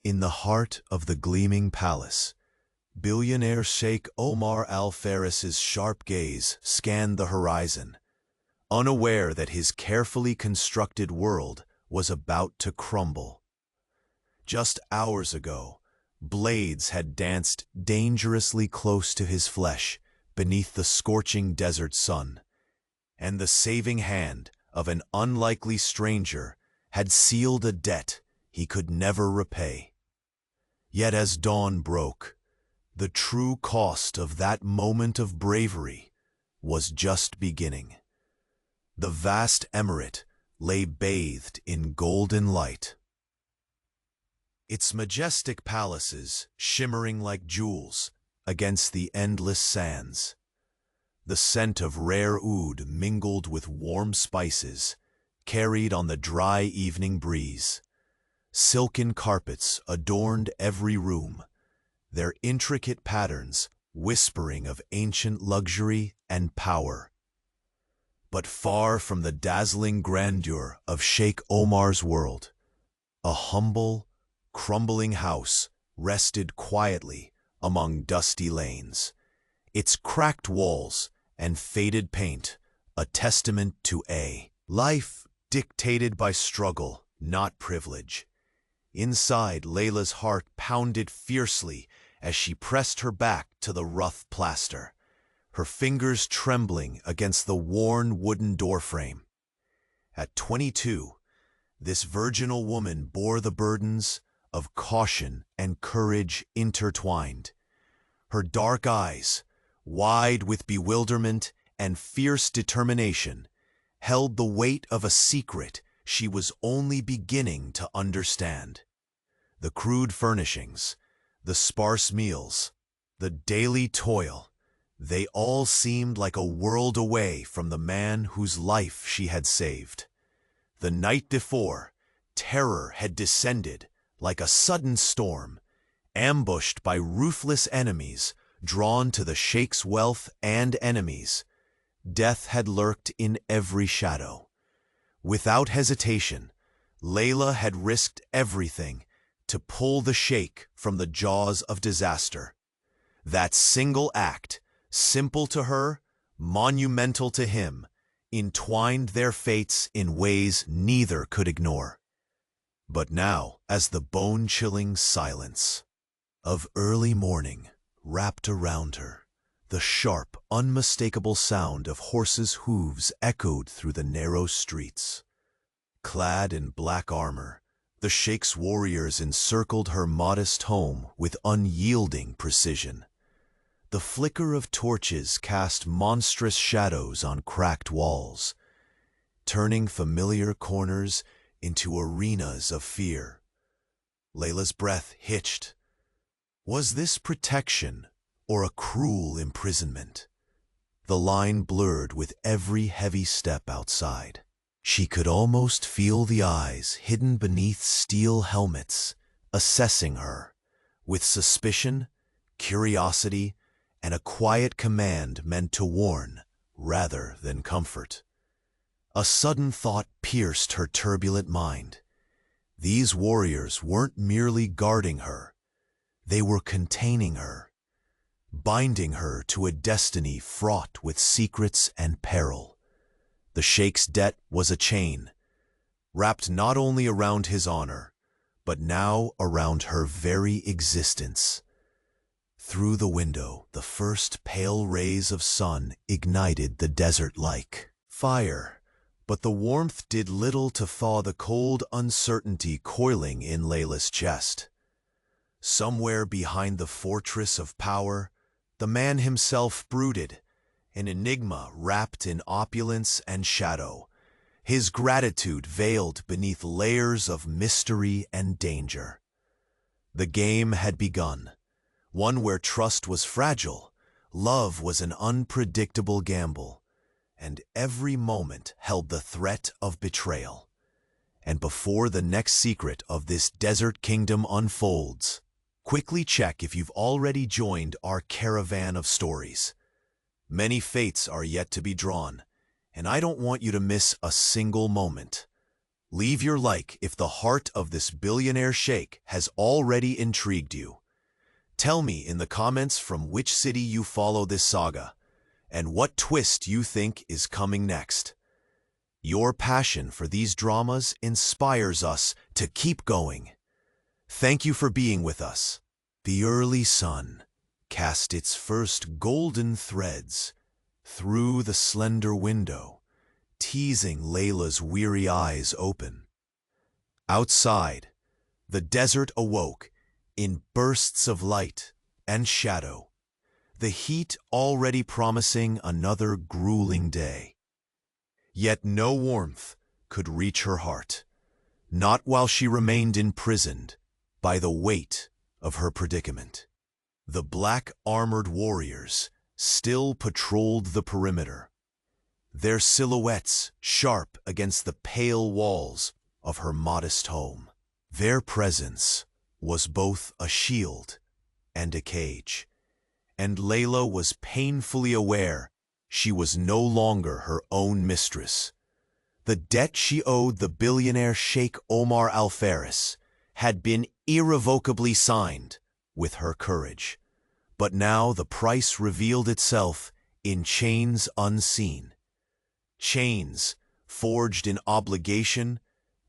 In the heart of the gleaming palace, billionaire Sheikh Omar Al-Faris's sharp gaze scanned the horizon, unaware that his carefully constructed world was about to crumble. Just hours ago, blades had danced dangerously close to his flesh beneath the scorching desert sun, and the saving hand of an unlikely stranger had sealed a debt he could never repay. Yet as dawn broke, the true cost of that moment of bravery was just beginning. The vast emirate lay bathed in golden light, its majestic palaces shimmering like jewels against the endless sands. The scent of rare oud mingled with warm spices, carried on the dry evening breeze. Silken carpets adorned every room, their intricate patterns whispering of ancient luxury and power. But far from the dazzling grandeur of Sheikh Omar's world, a humble, crumbling house rested quietly among dusty lanes, its cracked walls and faded paint a testament to a life dictated by struggle, not privilege. Inside, Layla's heart pounded fiercely as she pressed her back to the rough plaster, her fingers trembling against the worn wooden doorframe. At 22, this virginal woman bore the burdens of caution and courage intertwined. Her dark eyes, wide with bewilderment and fierce determination, held the weight of a secret she was only beginning to understand. The crude furnishings, the sparse meals, the daily toil, they all seemed like a world away from the man whose life she had saved. The night before, terror had descended like a sudden storm, ambushed by ruthless enemies drawn to the Sheikh's wealth and enemies. Death had lurked in every shadow. Without hesitation, Layla had risked everything to pull the Sheikh from the jaws of disaster. That single act, simple to her, monumental to him, entwined their fates in ways neither could ignore. But now, as the bone-chilling silence of early morning wrapped around her, the sharp, unmistakable sound of horses' hooves echoed through the narrow streets. Clad in black armor, the Sheikh's warriors encircled her modest home with unyielding precision. The flicker of torches cast monstrous shadows on cracked walls, turning familiar corners into arenas of fear. Layla's breath hitched. Was this protection or a cruel imprisonment? The line blurred with every heavy step outside. She could almost feel the eyes hidden beneath steel helmets, assessing her, with suspicion, curiosity, and a quiet command meant to warn rather than comfort. A sudden thought pierced her turbulent mind. These warriors weren't merely guarding her, they were containing her, binding her to a destiny fraught with secrets and peril. The Sheikh's debt was a chain, wrapped not only around his honor, but now around her very existence. Through the window, the first pale rays of sun ignited the desert-like fire, but the warmth did little to thaw the cold uncertainty coiling in Layla's chest. Somewhere behind the fortress of power, the man himself brooded, an enigma wrapped in opulence and shadow, his gratitude veiled beneath layers of mystery and danger. The game had begun, one where trust was fragile, love was an unpredictable gamble, and every moment held the threat of betrayal. And before the next secret of this desert kingdom unfolds, quickly check if you've already joined our caravan of stories. Many fates are yet to be drawn, and I don't want you to miss a single moment. Leave your like if the heart of this billionaire sheikh has already intrigued you. Tell me in the comments from which city you follow this saga, and what twist you think is coming next. Your passion for these dramas inspires us to keep going. Thank you for being with us. The early sun cast its first golden threads through the slender window, teasing Layla's weary eyes open. Outside, the desert awoke in bursts of light and shadow, the heat already promising another grueling day. Yet no warmth could reach her heart, not while she remained imprisoned by the weight of her predicament. The black-armored warriors still patrolled the perimeter, their silhouettes sharp against the pale walls of her modest home. Their presence was both a shield and a cage, and Layla was painfully aware she was no longer her own mistress. The debt she owed the billionaire Sheikh Omar Al-Faris had been irrevocably signed with her courage, but now the price revealed itself in chains unseen. Chains forged in obligation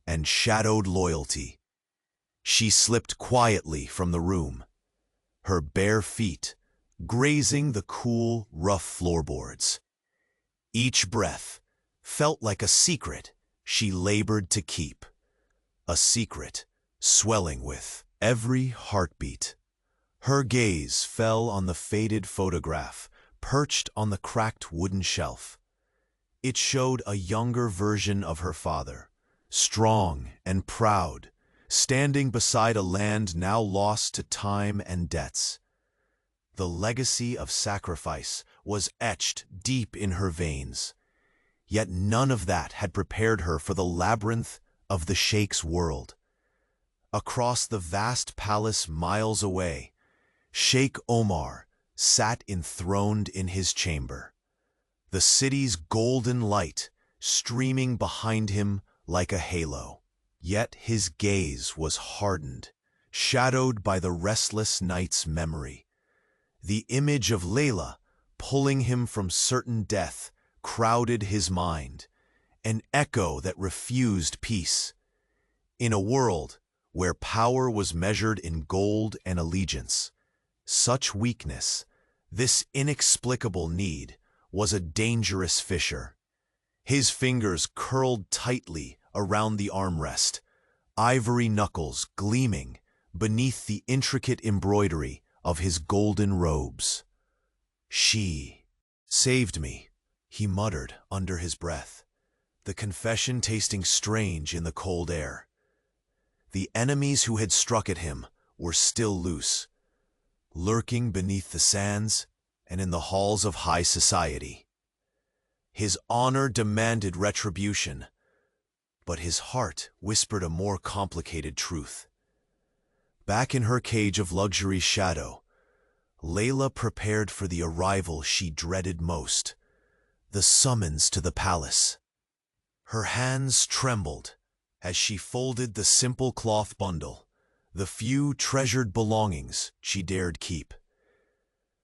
and shadowed loyalty. She slipped quietly from the room, her bare feet grazing the cool, rough floorboards. Each breath felt like a secret she labored to keep, a secret swelling with every heartbeat. Her gaze fell on the faded photograph perched on the cracked wooden shelf. It showed a younger version of her father, strong and proud, standing beside a land now lost to time and debts. The legacy of sacrifice was etched deep in her veins, yet none of that had prepared her for the labyrinth of the Sheikh's world. Across the vast palace miles away, Sheikh Omar sat enthroned in his chamber, the city's golden light streaming behind him like a halo. Yet his gaze was hardened, shadowed by the restless night's memory. The image of Layla pulling him from certain death crowded his mind, an echo that refused peace. In a world where power was measured in gold and allegiance, such weakness, this inexplicable need, was a dangerous fissure. His fingers curled tightly around the armrest, ivory knuckles gleaming beneath the intricate embroidery of his golden robes. "She saved me," he muttered under his breath, the confession tasting strange in the cold air. The enemies who had struck at him were still loose, lurking beneath the sands and in the halls of high society. His honor demanded retribution, but his heart whispered a more complicated truth. Back in her cage of luxury's shadow, Layla prepared for the arrival she dreaded most, the summons to the palace. Her hands trembled as she folded the simple cloth bundle, the few treasured belongings she dared keep.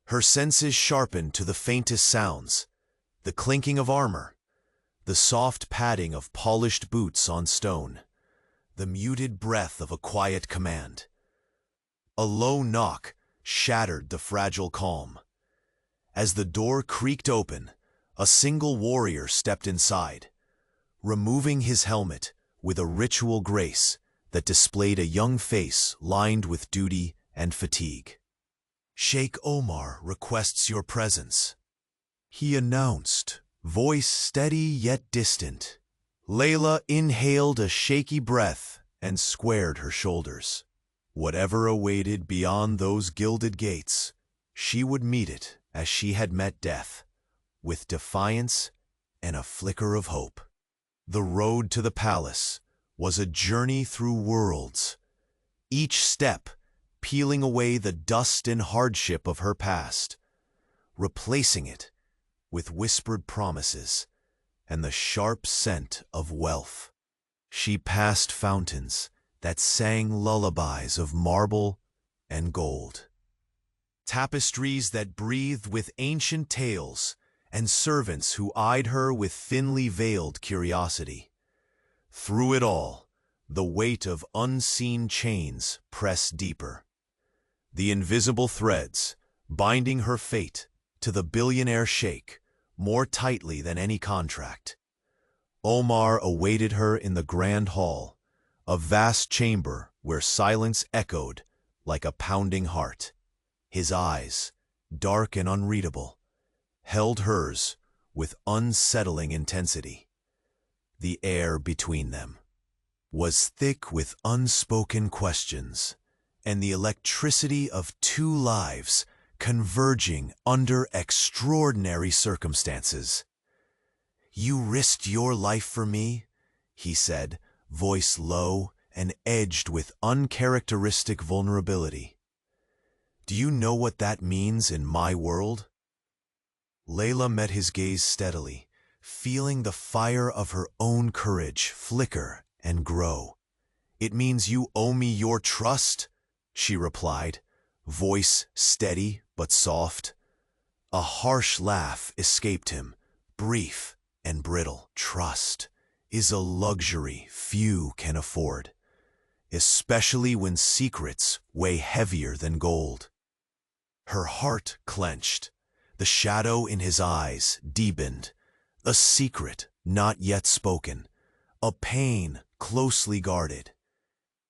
Her senses sharpened to the faintest sounds, the clinking of armor, the soft padding of polished boots on stone, the muted breath of a quiet command. A low knock shattered the fragile calm. As the door creaked open, a single warrior stepped inside, removing his helmet with a ritual grace that displayed a young face lined with duty and fatigue. "Sheikh Omar requests your presence," he announced, voice steady yet distant. Layla inhaled a shaky breath and squared her shoulders. Whatever awaited beyond those gilded gates, she would meet it as she had met death, with defiance and a flicker of hope. The road to the palace was a journey through worlds, each step peeling away the dust and hardship of her past, replacing it with whispered promises and the sharp scent of wealth. She passed fountains that sang lullabies of marble and gold, tapestries that breathed with ancient tales, and servants who eyed her with thinly veiled curiosity. Through it all, the weight of unseen chains pressed deeper. The invisible threads, binding her fate to the billionaire sheikh more tightly than any contract. Omar awaited her in the grand hall, a vast chamber where silence echoed like a pounding heart. His eyes, dark and unreadable, held hers with unsettling intensity. The air between them was thick with unspoken questions, and the electricity of two lives converging under extraordinary circumstances. "You risked your life for me," he said, voice low and edged with uncharacteristic vulnerability. "Do you know what that means in my world?" Layla met his gaze steadily, feeling the fire of her own courage flicker and grow. "It means you owe me your trust," she replied, voice steady but soft. A harsh laugh escaped him, brief and brittle. "Trust is a luxury few can afford, especially when secrets weigh heavier than gold." Her heart clenched. The shadow in his eyes deepened. A secret not yet spoken, a pain closely guarded.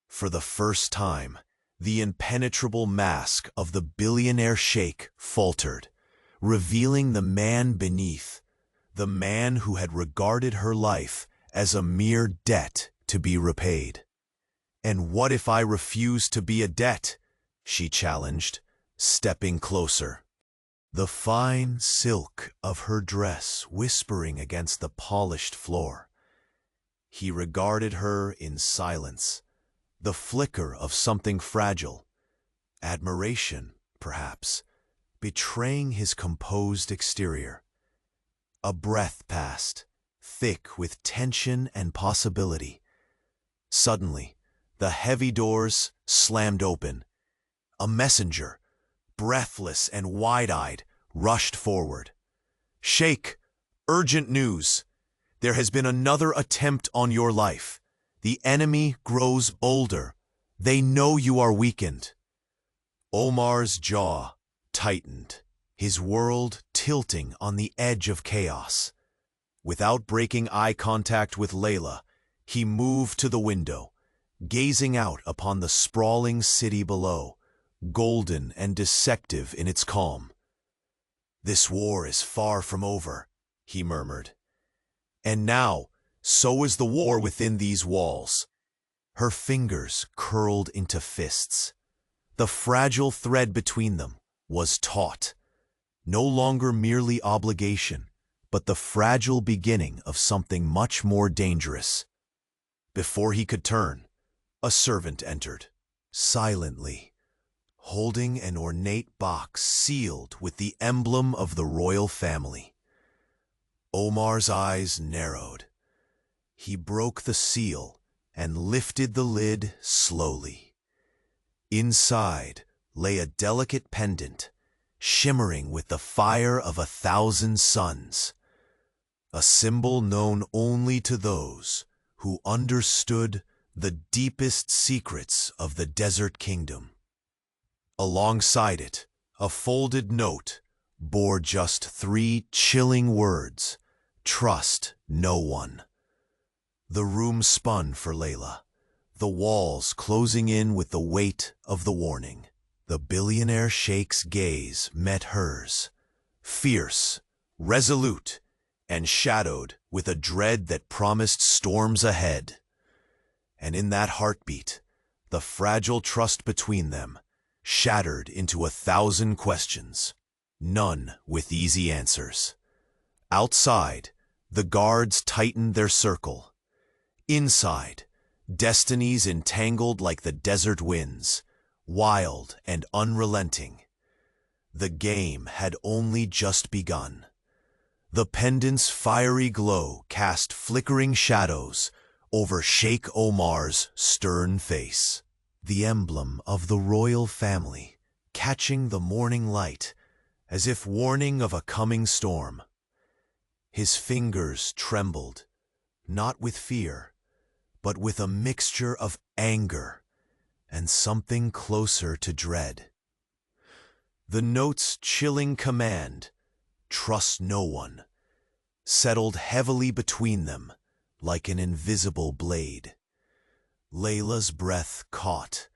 For the first time, the impenetrable mask of the billionaire sheikh faltered, revealing the man beneath, the man who had regarded her life as a mere debt to be repaid. "And what if I refuse to be a debt?" she challenged, stepping closer. The fine silk of her dress whispering against the polished floor. He regarded her in silence, the flicker of something fragile, admiration, perhaps, betraying his composed exterior. A breath passed, thick with tension and possibility. Suddenly, the heavy doors slammed open. A messenger, breathless and wide-eyed, rushed forward. "Sheikh, urgent news. There has been another attempt on your life. The enemy grows bolder. They know you are weakened." Omar's jaw tightened, his world tilting on the edge of chaos. Without breaking eye contact with Layla, he moved to the window, gazing out upon the sprawling city below, golden and deceptive in its calm. "This war is far from over," he murmured. "And now, so is the war within these walls." Her fingers curled into fists. The fragile thread between them was taut, no longer merely obligation, but the fragile beginning of something much more dangerous. Before he could turn, a servant entered, silently, holding an ornate box sealed with the emblem of the royal family. Omar's eyes narrowed. He broke the seal and lifted the lid slowly. Inside lay a delicate pendant, shimmering with the fire of 1,000 suns, a symbol known only to those who understood the deepest secrets of the desert kingdom. Alongside it, a folded note bore just 3 chilling words: "Trust no one." The room spun for Layla, the walls closing in with the weight of the warning. The billionaire sheikh's gaze met hers, fierce, resolute, and shadowed with a dread that promised storms ahead. And in that heartbeat, the fragile trust between them shattered into 1,000 questions, none with easy answers. Outside, the guards tightened their circle. Inside, destinies entangled like the desert winds, wild and unrelenting. The game had only just begun. The pendant's fiery glow cast flickering shadows over Sheikh Omar's stern face, the emblem of the royal family, catching the morning light as if warning of a coming storm. His fingers trembled, not with fear, but with a mixture of anger and something closer to dread. The note's chilling command, "Trust no one," settled heavily between them like an invisible blade. Layla's breath caught.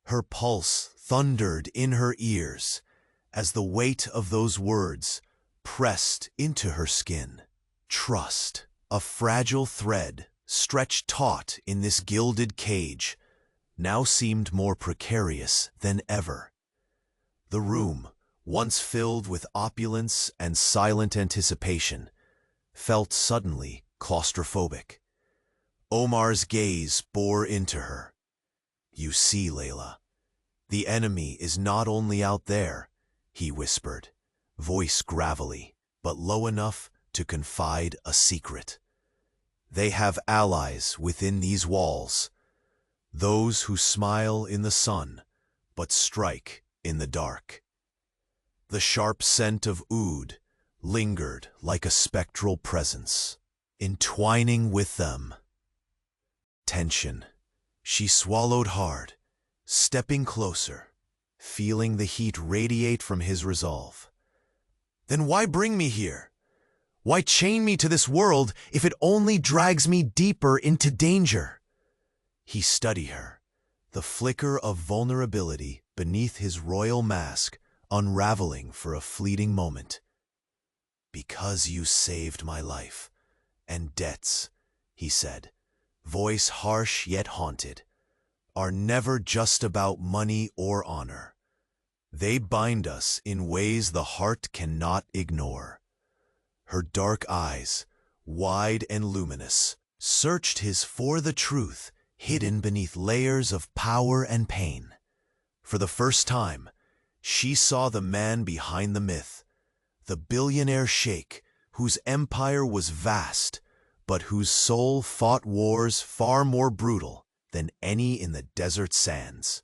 Her pulse thundered in her ears as the weight of those words pressed into her skin. Trust, a fragile thread stretched taut in this gilded cage, now seemed more precarious than ever. The room, once filled with opulence and silent anticipation, felt suddenly claustrophobic. Omar's gaze bore into her. "You see, Layla, the enemy is not only out there," he whispered, voice gravelly, but low enough to confide a secret. "They have allies within these walls, those who smile in the sun, but strike in the dark." The sharp scent of oud lingered like a spectral presence, entwining with them. Tension. She swallowed hard, stepping closer, feeling the heat radiate from his resolve. "Then why bring me here? Why chain me to this world if it only drags me deeper into danger?" He studied her, the flicker of vulnerability beneath his royal mask unraveling for a fleeting moment. "Because you saved my life, and debts," he said, voice harsh yet haunted, "are never just about money or honor. They bind us in ways the heart cannot ignore." Her dark eyes, wide and luminous, searched his for the truth hidden beneath layers of power and pain. For the first time, she saw the man behind the myth, the billionaire sheikh whose empire was vast, but whose soul fought wars far more brutal than any in the desert sands.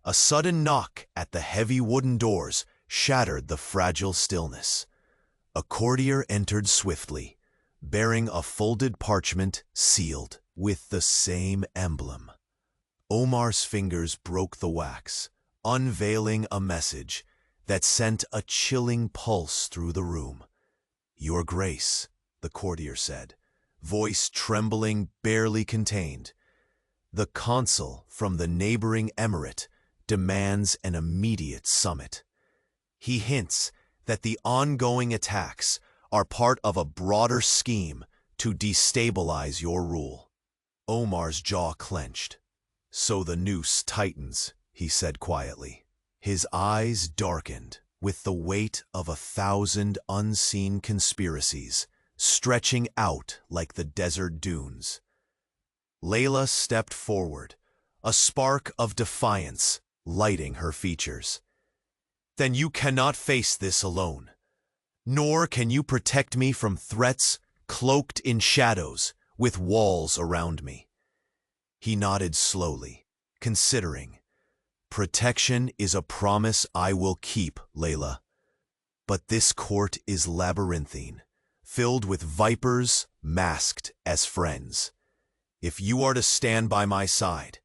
A sudden knock at the heavy wooden doors shattered the fragile stillness. A courtier entered swiftly, bearing a folded parchment sealed with the same emblem. Omar's fingers broke the wax, unveiling a message that sent a chilling pulse through the room. "Your Grace," the courtier said, voice trembling barely contained, "the consul from the neighboring emirate demands an immediate summit. He hints that the ongoing attacks are part of a broader scheme to destabilize your rule." Omar's jaw clenched. "So the noose tightens," he said quietly. His eyes darkened with the weight of 1,000 unseen conspiracies stretching out like the desert dunes. Layla stepped forward, a spark of defiance lighting her features. "Then you cannot face this alone, nor can you protect me from threats cloaked in shadows with walls around me." He nodded slowly, considering. "Protection is a promise I will keep, Layla. But this court is labyrinthine, filled with vipers masked as friends. If you are to stand by my side,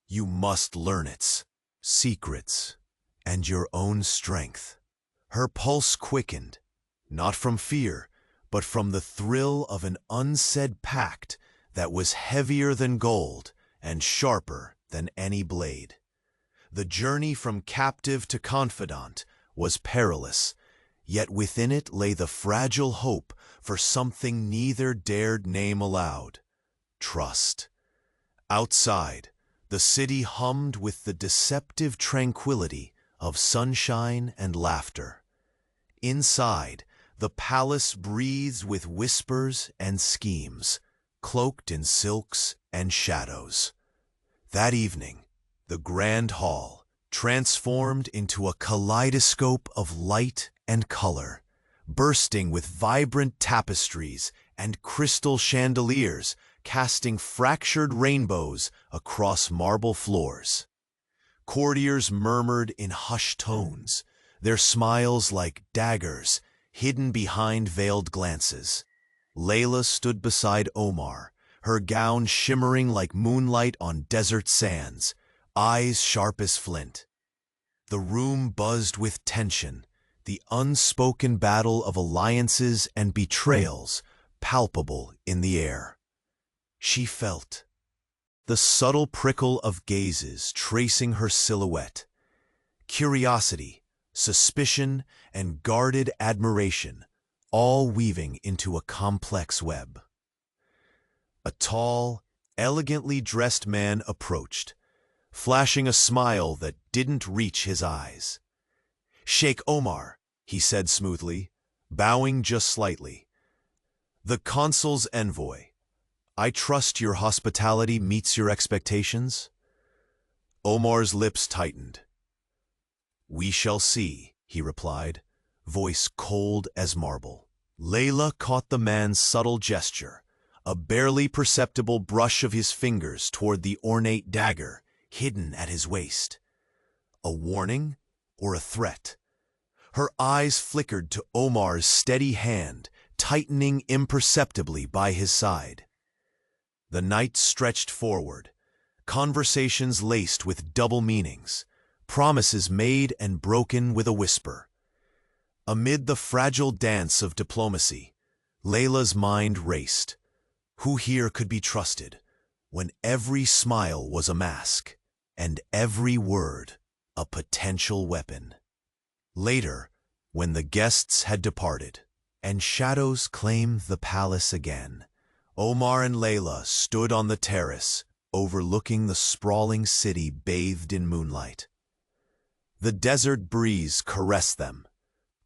you must learn its secrets and your own strength." Her pulse quickened, not from fear, but from the thrill of an unsaid pact that was heavier than gold and sharper than any blade. The journey from captive to confidant was perilous, yet within it lay the fragile hope for something neither dared name aloud: trust. Outside, the city hummed with the deceptive tranquility of sunshine and laughter. Inside, the palace breathed with whispers and schemes, cloaked in silks and shadows. That evening, the grand hall transformed into a kaleidoscope of light and color, bursting with vibrant tapestries and crystal chandeliers casting fractured rainbows across marble floors. Courtiers murmured in hushed tones, their smiles like daggers hidden behind veiled glances. Layla stood beside Omar, her gown shimmering like moonlight on desert sands, eyes sharp as flint. The room buzzed with tension, the unspoken battle of alliances and betrayals palpable in the air. She felt the subtle prickle of gazes tracing her silhouette, curiosity, suspicion, and guarded admiration, all weaving into a complex web. A tall, elegantly dressed man approached, flashing a smile that didn't reach his eyes. "Sheikh Omar," he said smoothly, bowing just slightly. "The consul's envoy. I trust your hospitality meets your expectations?" Omar's lips tightened. "We shall see," he replied, voice cold as marble. Layla caught the man's subtle gesture, a barely perceptible brush of his fingers toward the ornate dagger hidden at his waist. A warning or a threat? Her eyes flickered to Omar's steady hand, tightening imperceptibly by his side. The night stretched forward, conversations laced with double meanings, promises made and broken with a whisper. Amid the fragile dance of diplomacy, Layla's mind raced. Who here could be trusted, when every smile was a mask, and every word a potential weapon? Later, when the guests had departed, and shadows claimed the palace again, Omar and Layla stood on the terrace, overlooking the sprawling city bathed in moonlight. The desert breeze caressed them,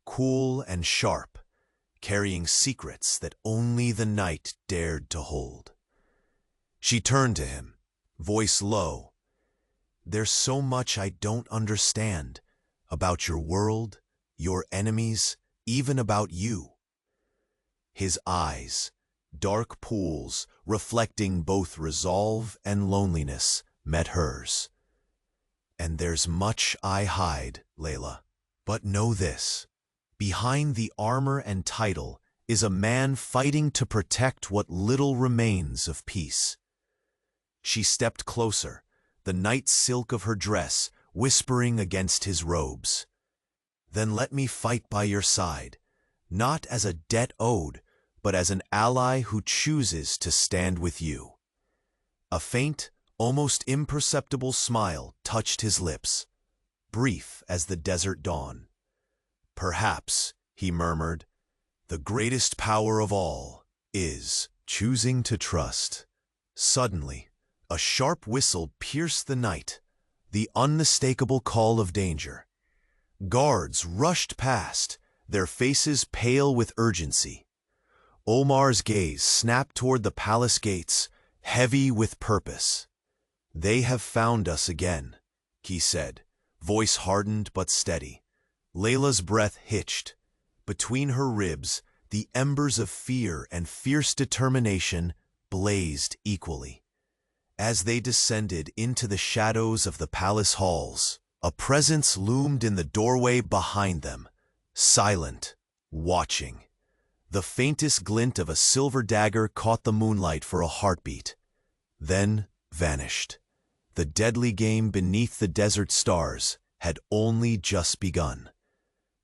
cool and sharp, carrying secrets that only the night dared to hold. She turned to him, voice low. "There's so much I don't understand, about your world, your enemies, even about you." His eyes, dark pools reflecting both resolve and loneliness, met hers. "And there's much I hide, Layla. But know this. Behind the armor and title is a man fighting to protect what little remains of peace." She stepped closer, the night silk of her dress whispering against his robes. "Then let me fight by your side, not as a debt owed, but as an ally who chooses to stand with you." A faint, almost imperceptible smile touched his lips, brief as the desert dawn. "Perhaps," he murmured, "the greatest power of all is choosing to trust." Suddenly, a sharp whistle pierced the night, the unmistakable call of danger. Guards rushed past, their faces pale with urgency. Omar's gaze snapped toward the palace gates, heavy with purpose. "They have found us again," he said, voice hardened but steady. Layla's breath hitched. Between her ribs, the embers of fear and fierce determination blazed equally. As they descended into the shadows of the palace halls, a presence loomed in the doorway behind them, silent, watching. The faintest glint of a silver dagger caught the moonlight for a heartbeat, then vanished. The deadly game beneath the desert stars had only just begun.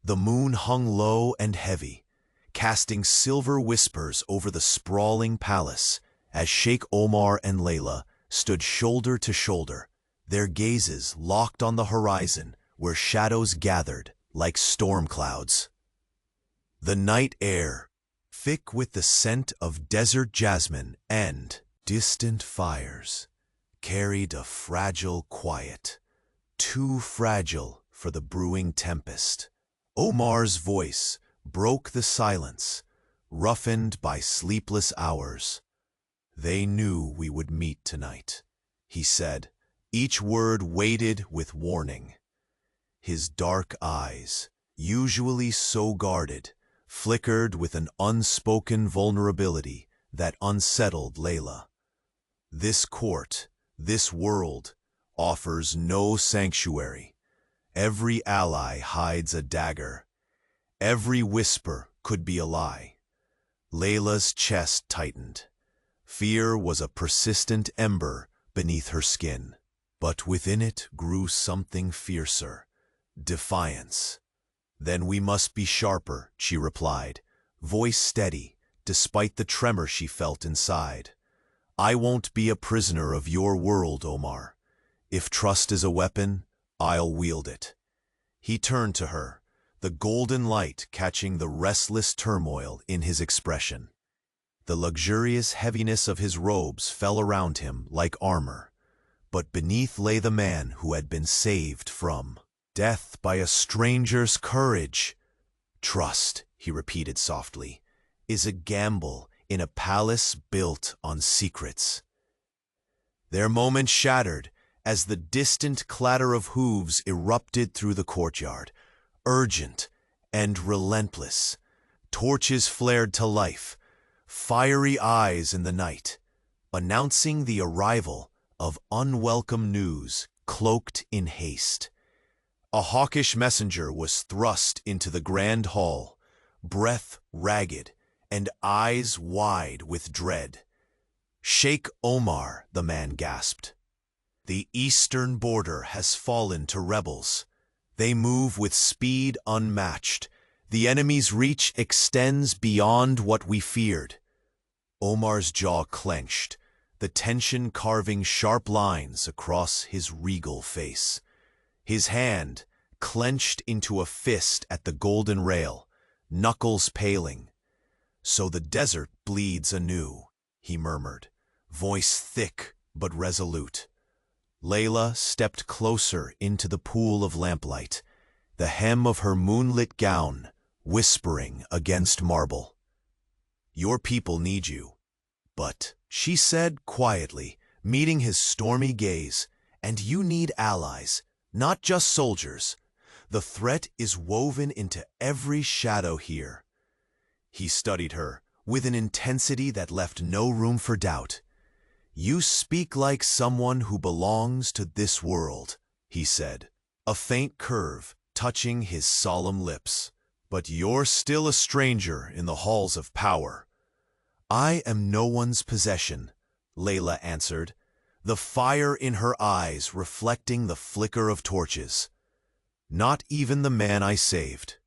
The moon hung low and heavy, casting silver whispers over the sprawling palace as Sheikh Omar and Layla stood shoulder to shoulder, their gazes locked on the horizon where shadows gathered like storm clouds. The night air, thick with the scent of desert jasmine and distant fires, carried a fragile quiet, too fragile for the brewing tempest. Omar's voice broke the silence, roughened by sleepless hours. "They knew we would meet tonight," he said, each word weighted with warning. His dark eyes, usually so guarded, flickered with an unspoken vulnerability that unsettled Layla. This court, this world, offers no sanctuary. Every ally hides a dagger. Every whisper could be a lie. Layla's chest tightened. Fear was a persistent ember beneath her skin. But within it grew something fiercer, defiance. "Then we must be sharper," she replied, voice steady, despite the tremor she felt inside. "I won't be a prisoner of your world, Omar. If trust is a weapon, I'll wield it." He turned to her, the golden light catching the restless turmoil in his expression. The luxurious heaviness of his robes fell around him like armor, but beneath lay the man who had been saved from death by a stranger's courage. "Trust," he repeated softly, "is a gamble in a palace built on secrets." Their moment shattered as the distant clatter of hooves erupted through the courtyard, urgent and relentless. Torches flared to life, fiery eyes in the night, announcing the arrival of unwelcome news cloaked in haste. A hawkish messenger was thrust into the grand hall, breath ragged and eyes wide with dread. "Sheikh Omar," the man gasped. "The eastern border has fallen to rebels. They move with speed unmatched. The enemy's reach extends beyond what we feared." Omar's jaw clenched, the tension carving sharp lines across his regal face. His hand clenched into a fist at the golden rail, knuckles paling. "So the desert bleeds anew," he murmured, voice thick but resolute. Layla stepped closer into the pool of lamplight, the hem of her moonlit gown whispering against marble. "Your people need you." "But," she said quietly, meeting his stormy gaze, "and you need allies, not just soldiers. The threat is woven into every shadow here." He studied her with an intensity that left no room for doubt. "You speak like someone who belongs to this world," he said, a faint curve touching his solemn lips. "But you're still a stranger in the halls of power." "I am no one's possession," Layla answered, the fire in her eyes reflecting the flicker of torches. "Not even the man I saved."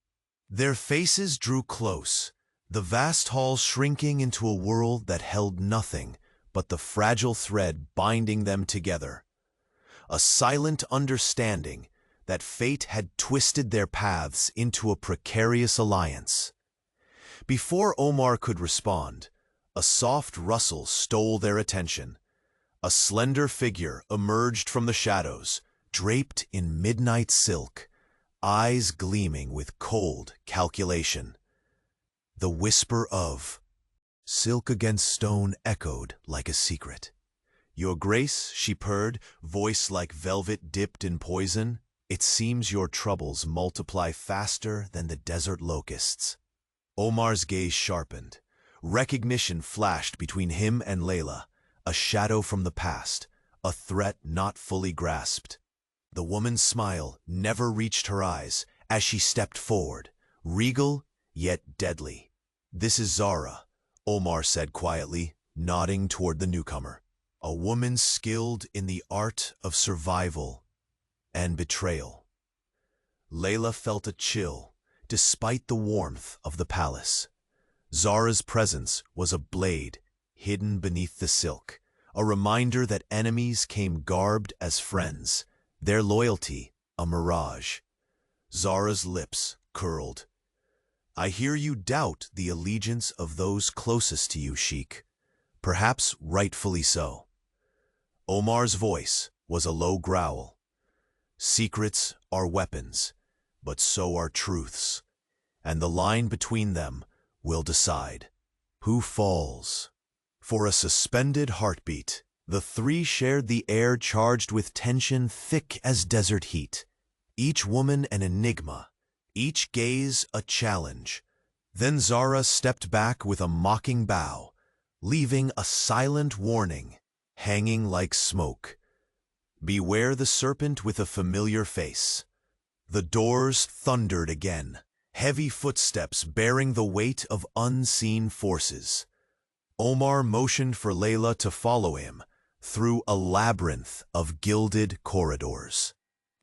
Their faces drew close, the vast hall shrinking into a world that held nothing but the fragile thread binding them together. A silent understanding that fate had twisted their paths into a precarious alliance. Before Omar could respond, a soft rustle stole their attention. A slender figure emerged from the shadows, draped in midnight silk, eyes gleaming with cold calculation. The whisper of silk against stone echoed like a secret. "Your Grace," she purred, voice like velvet dipped in poison, "it seems your troubles multiply faster than the desert locusts." Omar's gaze sharpened. Recognition flashed between him and Layla, a shadow from the past, a threat not fully grasped. The woman's smile never reached her eyes as she stepped forward, regal yet deadly. "This is Zara," Omar said quietly, nodding toward the newcomer. "A woman skilled in the art of survival and betrayal." Layla felt a chill, despite the warmth of the palace. Zara's presence was a blade hidden beneath the silk, a reminder that enemies came garbed as friends, their loyalty a mirage. Zara's lips curled. "I hear you doubt the allegiance of those closest to you, Sheikh. Perhaps rightfully so." Omar's voice was a low growl. "Secrets are weapons, but so are truths, and the line between them will decide who falls." For a suspended heartbeat, the three shared the air charged with tension thick as desert heat, each woman an enigma, each gaze a challenge. Then Zara stepped back with a mocking bow, leaving a silent warning hanging like smoke. Beware the serpent with a familiar face. The doors thundered again, heavy footsteps bearing the weight of unseen forces. Omar motioned for Layla to follow him through a labyrinth of gilded corridors.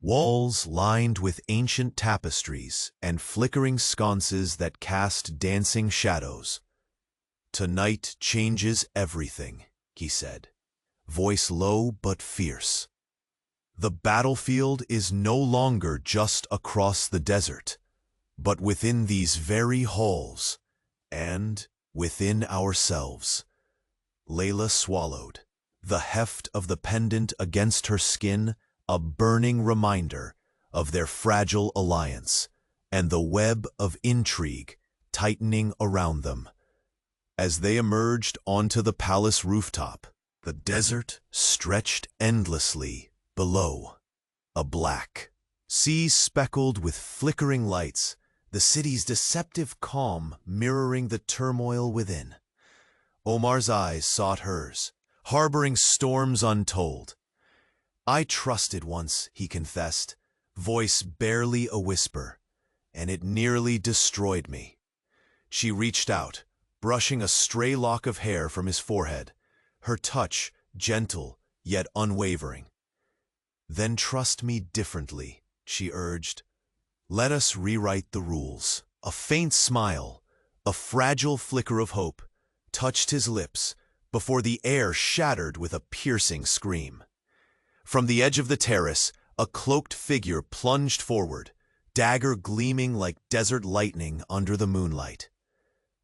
Walls lined with ancient tapestries and flickering sconces that cast dancing shadows. "Tonight changes everything," he said, voice low but fierce. "The battlefield is no longer just across the desert, but within these very halls, and within ourselves." Layla swallowed, the heft of the pendant against her skin a burning reminder of their fragile alliance and the web of intrigue tightening around them. As they emerged onto the palace rooftop, the desert stretched endlessly below, a black sea speckled with flickering lights, the city's deceptive calm mirroring the turmoil within. Omar's eyes sought hers, harboring storms untold. "I trusted once," he confessed, voice barely a whisper, "and it nearly destroyed me." She reached out, brushing a stray lock of hair from his forehead, her touch gentle yet unwavering. "Then trust me differently," she urged. "Let us rewrite the rules." A faint smile, a fragile flicker of hope, touched his lips before the air shattered with a piercing scream. From the edge of the terrace, a cloaked figure plunged forward, dagger gleaming like desert lightning under the moonlight.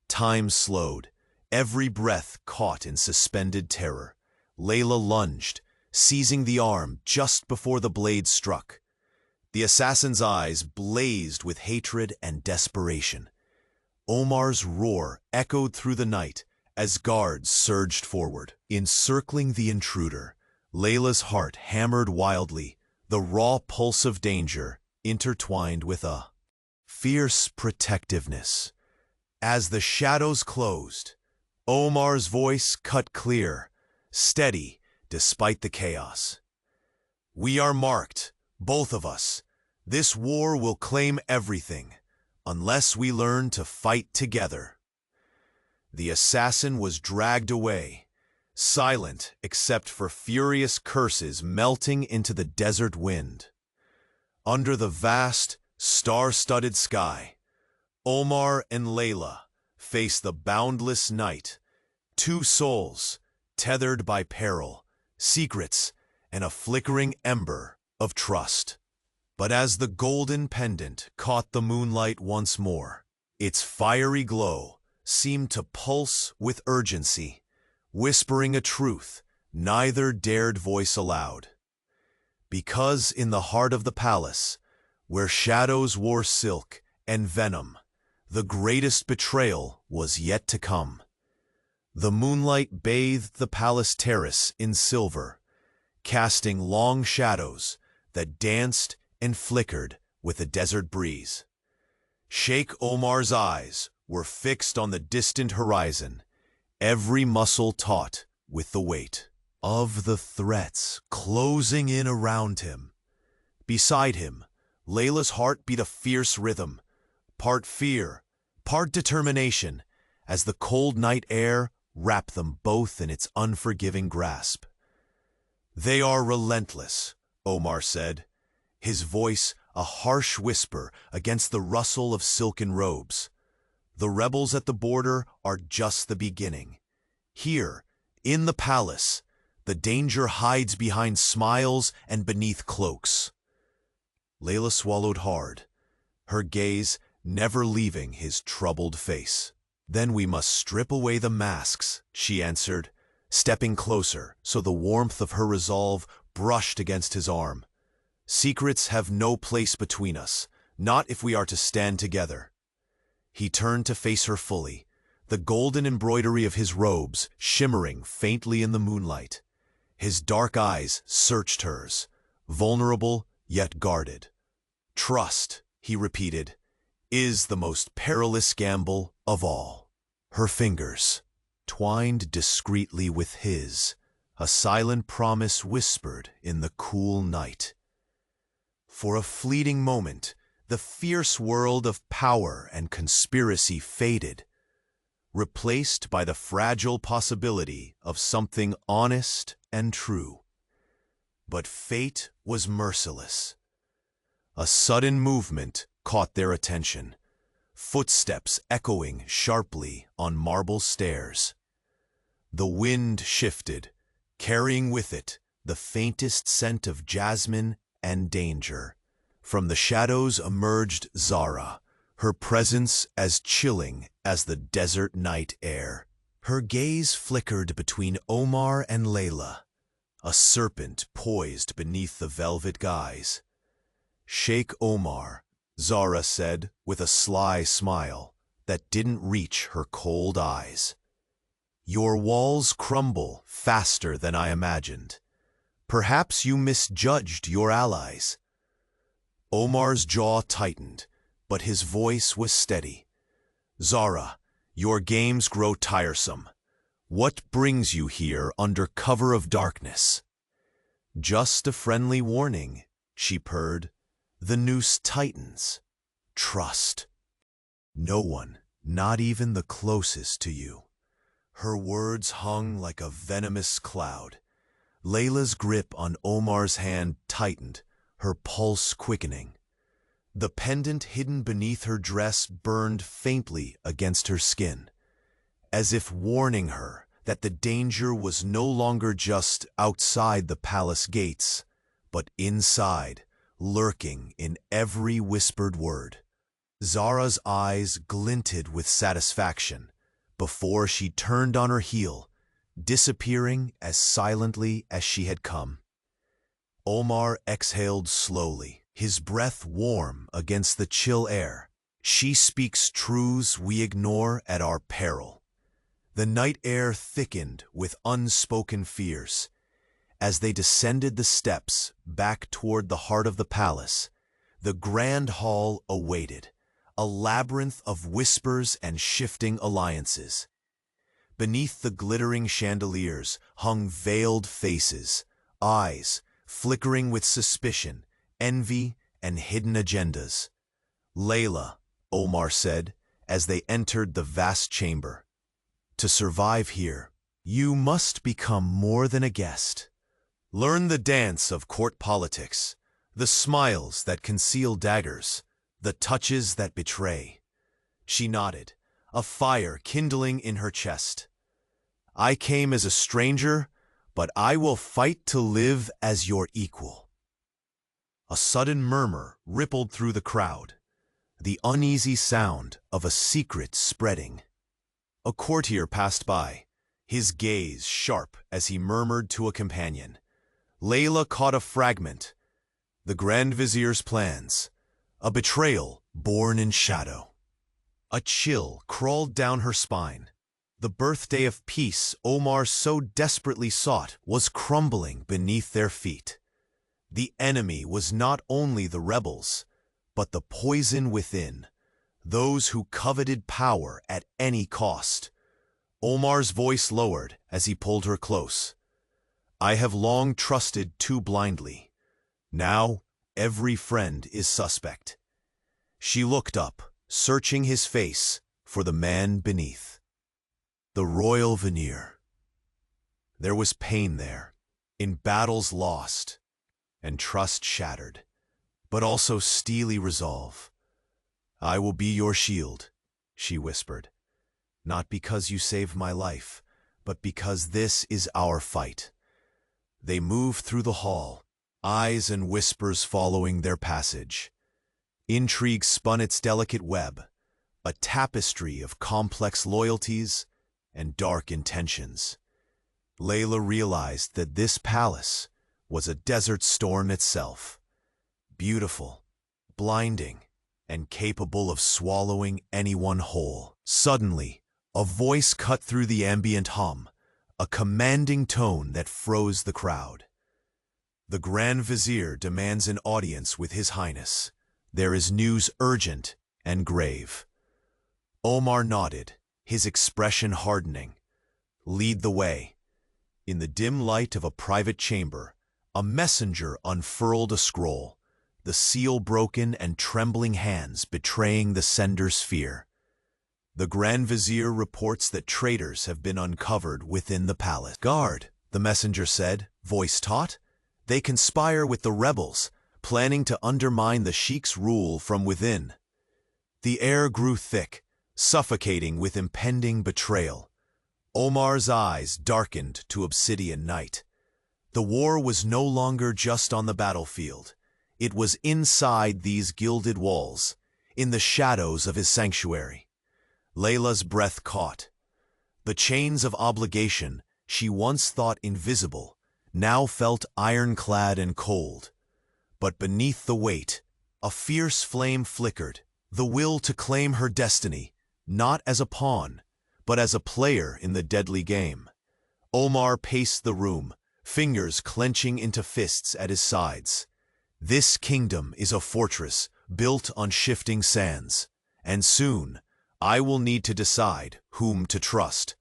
Time slowed, every breath caught in suspended terror. Layla lunged, seizing the arm just before the blade struck. The assassin's eyes blazed with hatred and desperation. Omar's roar echoed through the night as guards surged forward, encircling the intruder. Layla's heart hammered wildly, the raw pulse of danger intertwined with a fierce protectiveness. As the shadows closed, Omar's voice cut clear, steady despite the chaos. "We are marked, both of us. This war will claim everything, unless we learn to fight together." The assassin was dragged away, silent except for furious curses melting into the desert wind. Under the vast, star-studded sky, Omar and Layla faced the boundless night, two souls tethered by peril, secrets, and a flickering ember of trust. But as the golden pendant caught the moonlight once more, its fiery glow seemed to pulse with urgency, whispering a truth neither dared voice aloud. Because in the heart of the palace, where shadows wore silk and venom, the greatest betrayal was yet to come. The moonlight bathed the palace terrace in silver, casting long shadows that danced and flickered with the desert breeze. Sheikh Omar's eyes were fixed on the distant horizon, every muscle taut with the weight of the threats closing in around him. Beside him, Layla's heart beat a fierce rhythm, part fear, part determination, as the cold night air wrapped them both in its unforgiving grasp. "They are relentless," Omar said, his voice a harsh whisper against the rustle of silken robes. "The rebels at the border are just the beginning. Here, in the palace, the danger hides behind smiles and beneath cloaks." Layla swallowed hard, her gaze never leaving his troubled face. "Then we must strip away the masks," she answered, stepping closer so the warmth of her resolve brushed against his arm. "Secrets have no place between us, not if we are to stand together." He turned to face her fully, the golden embroidery of his robes shimmering faintly in the moonlight. His dark eyes searched hers, vulnerable yet guarded. "Trust," he repeated, "is the most perilous gamble of all." Her fingers, twined discreetly with his, a silent promise whispered in the cool night. For a fleeting moment, the fierce world of power and conspiracy faded, replaced by the fragile possibility of something honest and true. But fate was merciless. A sudden movement caught their attention, footsteps echoing sharply on marble stairs. The wind shifted, carrying with it the faintest scent of jasmine and danger. From the shadows emerged Zara, her presence as chilling as the desert night air. Her gaze flickered between Omar and Layla, a serpent poised beneath the velvet guise. "Sheikh Omar," Zara said with a sly smile that didn't reach her cold eyes. "Your walls crumble faster than I imagined. Perhaps you misjudged your allies." Omar's jaw tightened, but his voice was steady. "Zara, your games grow tiresome. What brings you here under cover of darkness?" "Just a friendly warning," she purred. "The noose tightens. Trust. No one, not even the closest to you." Her words hung like a venomous cloud. Layla's grip on Omar's hand tightened, her pulse quickening. The pendant hidden beneath her dress burned faintly against her skin, as if warning her that the danger was no longer just outside the palace gates, but inside, lurking in every whispered word. Zara's eyes glinted with satisfaction before she turned on her heel, disappearing as silently as she had come. Omar exhaled slowly, his breath warm against the chill air. "She speaks truths we ignore at our peril." The night air thickened with unspoken fears. As they descended the steps back toward the heart of the palace, the grand hall awaited, a labyrinth of whispers and shifting alliances. Beneath the glittering chandeliers hung veiled faces, eyes flickering with suspicion, envy, and hidden agendas. "Layla," Omar said as they entered the vast chamber, "to survive here, you must become more than a guest. Learn the dance of court politics, the smiles that conceal daggers, the touches that betray." She nodded, a fire kindling in her chest. "I came as a stranger, but I will fight to live as your equal." A sudden murmur rippled through the crowd, the uneasy sound of a secret spreading. A courtier passed by, his gaze sharp as he murmured to a companion. Layla caught a fragment. The Grand Vizier's plans. A betrayal born in shadow. A chill crawled down her spine. The birthday of peace Omar so desperately sought was crumbling beneath their feet. The enemy was not only the rebels, but the poison within, those who coveted power at any cost. Omar's voice lowered as he pulled her close. "I have long trusted too blindly. Now every friend is suspect." She looked up, searching his face for the man beneath. The royal veneer. There was pain there, in battles lost, and trust shattered, but also steely resolve. "I will be your shield," she whispered, "not because you saved my life, but because this is our fight." They moved through the hall, eyes and whispers following their passage. Intrigue spun its delicate web, a tapestry of complex loyalties and dark intentions. Layla realized that this palace was a desert storm itself, beautiful, blinding, and capable of swallowing anyone whole. Suddenly, a voice cut through the ambient hum, a commanding tone that froze the crowd. "The Grand Vizier demands an audience with His Highness. There is news urgent and grave." Omar nodded, his expression hardening. "Lead the way." In the dim light of a private chamber, a messenger unfurled a scroll, the seal broken and trembling hands betraying the sender's fear. The Grand Vizier reports that traitors have been uncovered within the palace. "Guard," the messenger said, voice taut. "They conspire with the rebels, planning to undermine the Sheikh's rule from within." The air grew thick, suffocating with impending betrayal. Omar's eyes darkened to obsidian night. The war was no longer just on the battlefield. It was inside these gilded walls, in the shadows of his sanctuary. Layla's breath caught. The chains of obligation she once thought invisible now felt ironclad and cold. But beneath the weight, a fierce flame flickered, the will to claim her destiny, not as a pawn, but as a player in the deadly game. Omar paced the room, fingers clenching into fists at his sides. This kingdom is a fortress built on shifting sands, and soon I will need to decide whom to trust.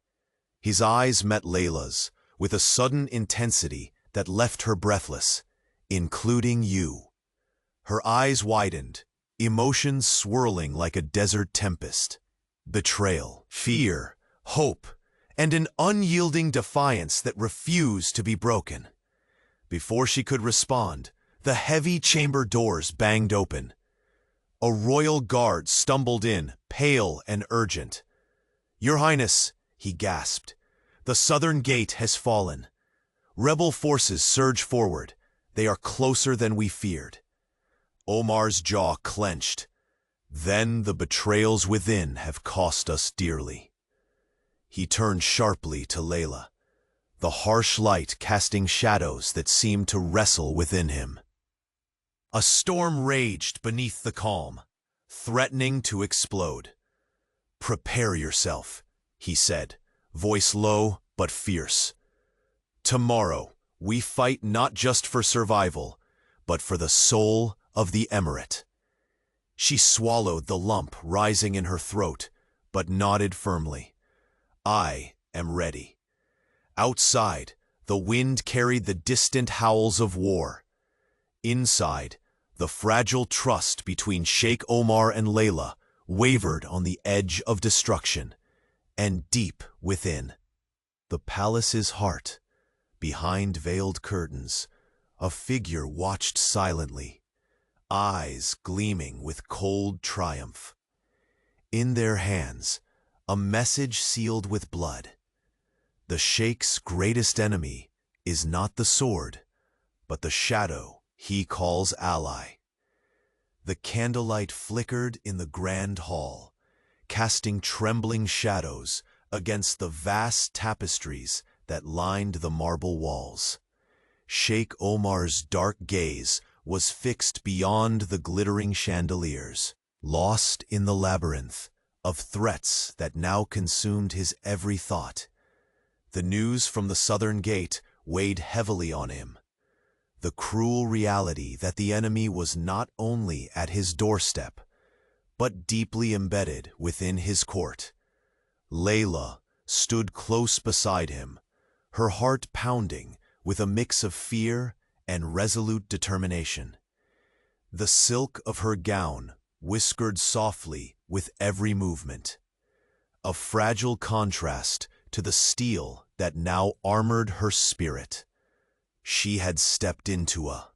His eyes met Layla's with a sudden intensity that left her breathless. "Including you." Her eyes widened, emotions swirling like a desert tempest. Betrayal, fear, hope, and an unyielding defiance that refused to be broken. Before she could respond, the heavy chamber doors banged open. A royal guard stumbled in, pale and urgent. "Your Highness," he gasped, "the southern gate has fallen. Rebel forces surge forward. They are closer than we feared." Omar's jaw clenched. "Then the betrayals within have cost us dearly." He turned sharply to Layla, the harsh light casting shadows that seemed to wrestle within him. A storm raged beneath the calm, threatening to explode. "Prepare yourself," he said, voice low but fierce. "Tomorrow, we fight not just for survival, but for the soul of the emirate." She swallowed the lump rising in her throat, but nodded firmly. "I am ready." Outside, the wind carried the distant howls of war. Inside, the fragile trust between Sheikh Omar and Layla wavered on the edge of destruction. And deep within, the palace's heart, behind veiled curtains, a figure watched silently, eyes gleaming with cold triumph. In their hands, a message sealed with blood. The Sheikh's greatest enemy is not the sword, but the shadow he calls ally. The candlelight flickered in the grand hall, casting trembling shadows against the vast tapestries that lined the marble walls. Sheikh Omar's dark gaze was fixed beyond the glittering chandeliers, lost in the labyrinth of threats that now consumed his every thought. The news from the southern gate weighed heavily on him. The cruel reality that the enemy was not only at his doorstep, but deeply embedded within his court. Layla stood close beside him, her heart pounding with a mix of fear and resolute determination. The silk of her gown whispered softly with every movement, a fragile contrast to the steel that now armored her spirit. She had stepped into a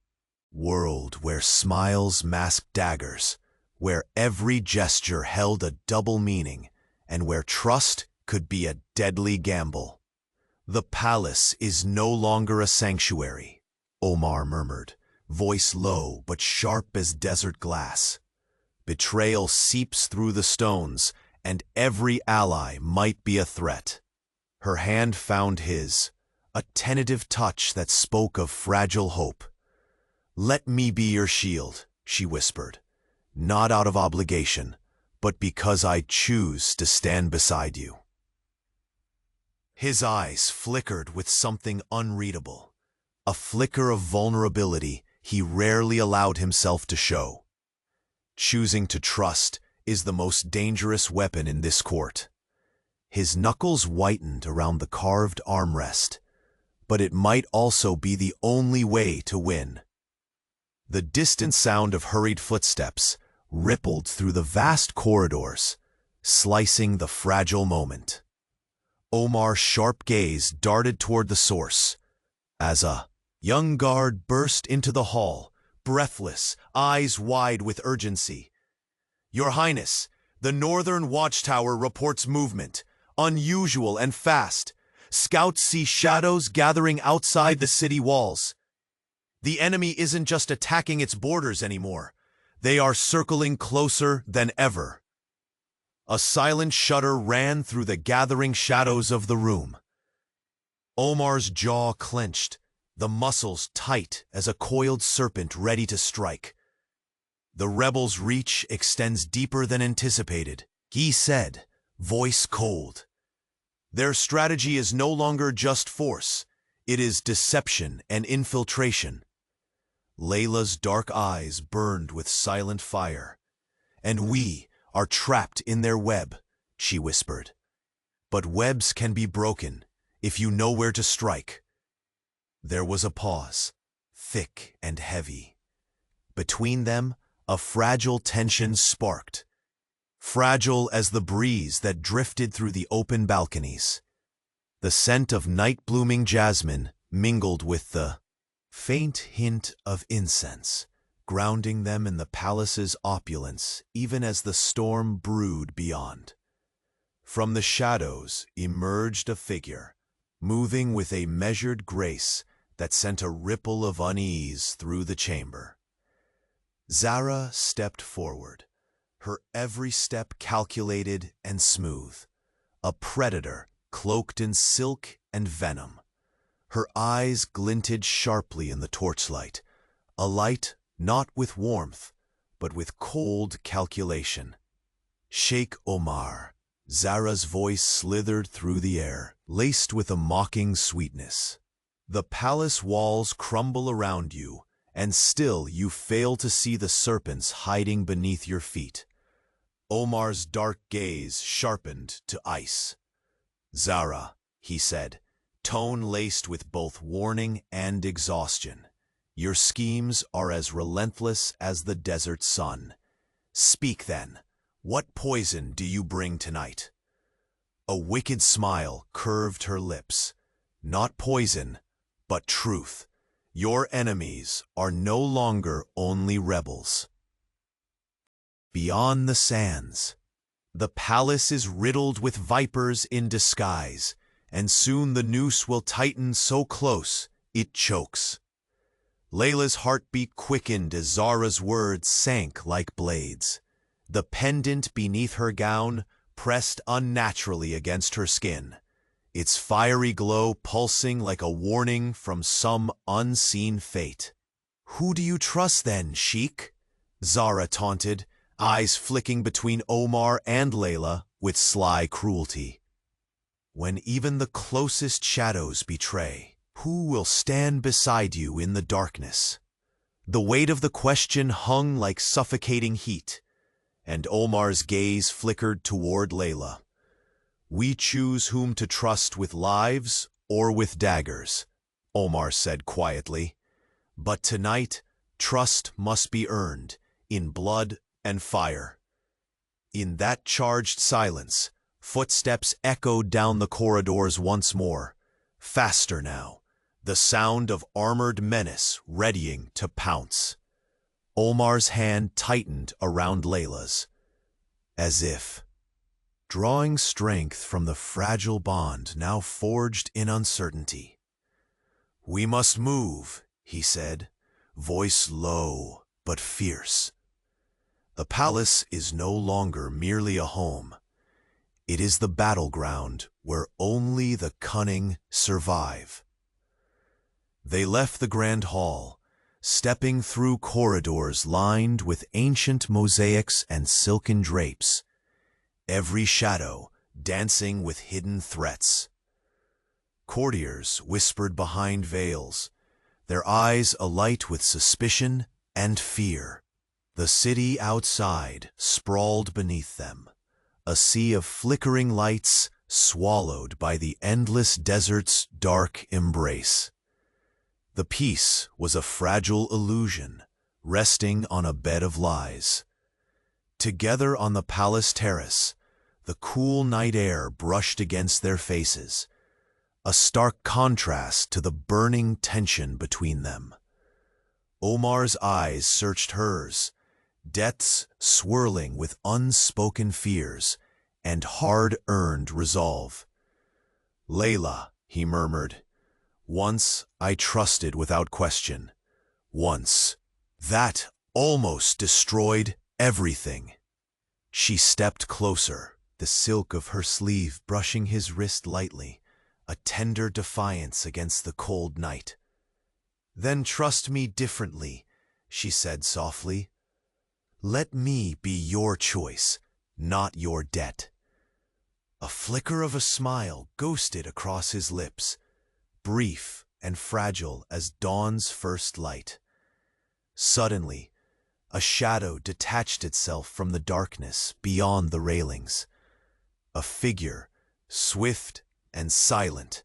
world where smiles masked daggers, where every gesture held a double meaning, and where trust could be a deadly gamble. "The palace is no longer a sanctuary," Omar murmured, voice low but sharp as desert glass. "Betrayal seeps through the stones, and every ally might be a threat." Her hand found his, a tentative touch that spoke of fragile hope. "Let me be your shield," she whispered, "not out of obligation, but because I choose to stand beside you." His eyes flickered with something unreadable, a flicker of vulnerability he rarely allowed himself to show. Choosing to trust is the most dangerous weapon in this court. His knuckles whitened around the carved armrest, but it might also be the only way to win. The distant sound of hurried footsteps rippled through the vast corridors, slicing the fragile moment. Omar's sharp gaze darted toward the source, as a young guard burst into the hall, breathless, eyes wide with urgency. "Your Highness, the northern watchtower reports movement, unusual and fast. Scouts see shadows gathering outside the city walls. The enemy isn't just attacking its borders anymore. They are circling closer than ever." A silent shudder ran through the gathering shadows of the room. Omar's jaw clenched, the muscles tight as a coiled serpent ready to strike. "The rebels' reach extends deeper than anticipated," he said, voice cold. "Their strategy is no longer just force, it is deception and infiltration." Layla's dark eyes burned with silent fire. "And we are trapped in their web," she whispered. "But webs can be broken if you know where to strike." There was a pause, thick and heavy. Between them, a fragile tension sparked, fragile as the breeze that drifted through the open balconies. The scent of night-blooming jasmine mingled with the faint hint of incense, grounding them in the palace's opulence even as the storm brewed beyond. From the shadows emerged a figure, moving with a measured grace that sent a ripple of unease through the chamber. Zara stepped forward, her every step calculated and smooth, a predator cloaked in silk and venom. Her eyes glinted sharply in the torchlight, a light not with warmth, but with cold calculation. "Sheikh Omar," Zara's voice slithered through the air, laced with a mocking sweetness. "The palace walls crumble around you, and still you fail to see the serpents hiding beneath your feet." Omar's dark gaze sharpened to ice. "Zara," he said, tone laced with both warning and exhaustion, "your schemes are as relentless as the desert sun. Speak then, what poison do you bring tonight?" A wicked smile curved her lips. "Not poison, but truth. Your enemies are no longer only rebels." Beyond the sands, the palace is riddled with vipers in disguise, and soon the noose will tighten so close it chokes. Layla's heartbeat quickened as Zara's words sank like blades. The pendant beneath her gown pressed unnaturally against her skin, its fiery glow pulsing like a warning from some unseen fate. "Who do you trust then, Sheikh?" Zara taunted, eyes flicking between Omar and Layla with sly cruelty. "When even the closest shadows betray, who will stand beside you in the darkness?" The weight of the question hung like suffocating heat, and Omar's gaze flickered toward Layla. "We choose whom to trust with lives or with daggers," Omar said quietly. "But tonight, trust must be earned in blood and fire." In that charged silence, footsteps echoed down the corridors once more, faster now, the sound of armored menace readying to pounce. Omar's hand tightened around Layla's, as if drawing strength from the fragile bond now forged in uncertainty. "We must move," he said, voice low but fierce. "The palace is no longer merely a home. It is the battleground where only the cunning survive." They left the grand hall, stepping through corridors lined with ancient mosaics and silken drapes, every shadow dancing with hidden threats. Courtiers whispered behind veils, their eyes alight with suspicion and fear. The city outside sprawled beneath them, a sea of flickering lights swallowed by the endless desert's dark embrace. The peace was a fragile illusion, resting on a bed of lies. Together on the palace terrace, the cool night air brushed against their faces, a stark contrast to the burning tension between them. Omar's eyes searched hers, depths swirling with unspoken fears and hard-earned resolve. "Layla," he murmured, "once I trusted without question. Once. That almost destroyed everything." She stepped closer, the silk of her sleeve brushing his wrist lightly, a tender defiance against the cold night. "Then trust me differently," she said softly. "Let me be your choice, not your debt." A flicker of a smile ghosted across his lips, brief and fragile as dawn's first light. Suddenly, a shadow detached itself from the darkness beyond the railings. A figure, swift and silent,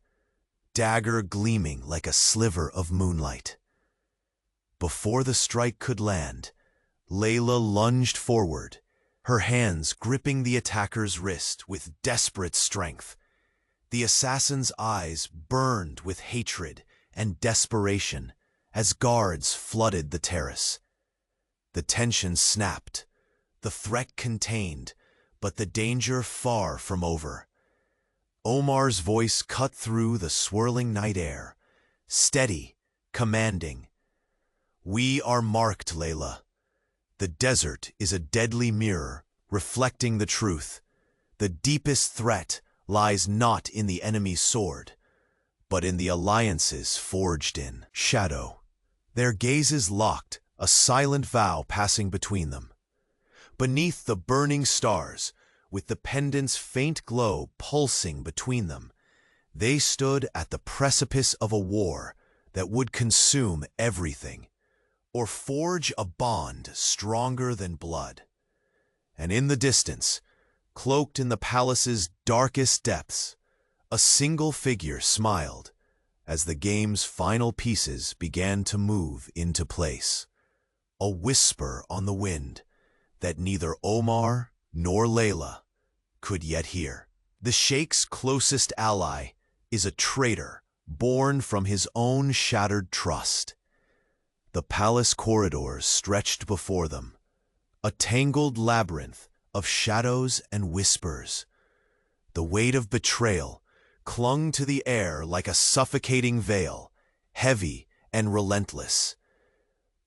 dagger gleaming like a sliver of moonlight. Before the strike could land, Layla lunged forward, her hands gripping the attacker's wrist with desperate strength. The assassin's eyes burned with hatred and desperation as guards flooded the terrace. The tension snapped, the threat contained, but the danger far from over. Omar's voice cut through the swirling night air, steady, commanding. "We are marked, Layla. The desert is a deadly mirror, reflecting the truth. The deepest threat lies not in the enemy's sword, but in the alliances forged in shadow." Their gazes locked, a silent vow passing between them. Beneath the burning stars, with the pendant's faint glow pulsing between them, they stood at the precipice of a war that would consume everything, or forge a bond stronger than blood. And in the distance, cloaked in the palace's darkest depths, a single figure smiled as the game's final pieces began to move into place. A whisper on the wind that neither Omar nor Layla could yet hear. The Sheikh's closest ally is a traitor born from his own shattered trust. The palace corridors stretched before them, a tangled labyrinth of shadows and whispers. The weight of betrayal clung to the air like a suffocating veil, heavy and relentless.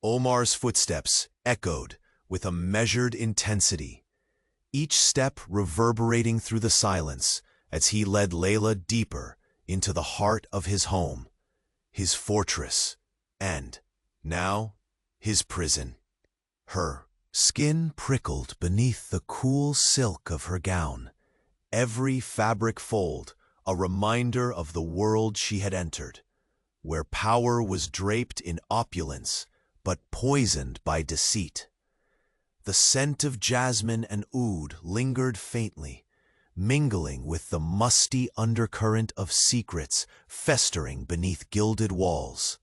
Omar's footsteps echoed with a measured intensity, each step reverberating through the silence as he led Layla deeper into the heart of his home, his fortress, and, now, his prison. Her skin prickled beneath the cool silk of her gown, every fabric fold a reminder of the world she had entered, where power was draped in opulence but poisoned by deceit. The scent of jasmine and oud lingered faintly, mingling with the musty undercurrent of secrets festering beneath gilded walls.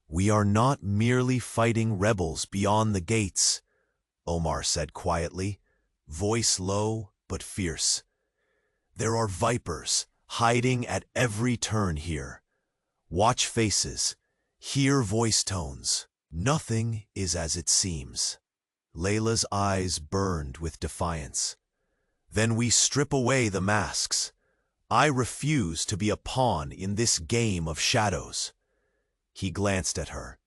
"We are not merely fighting rebels beyond the gates," Omar said quietly, voice low but fierce. "There are vipers hiding at every turn here. Watch faces, hear voice tones. Nothing is as it seems." Layla's eyes burned with defiance. "Then we strip away the masks. I refuse to be a pawn in this game of shadows." He glanced at her,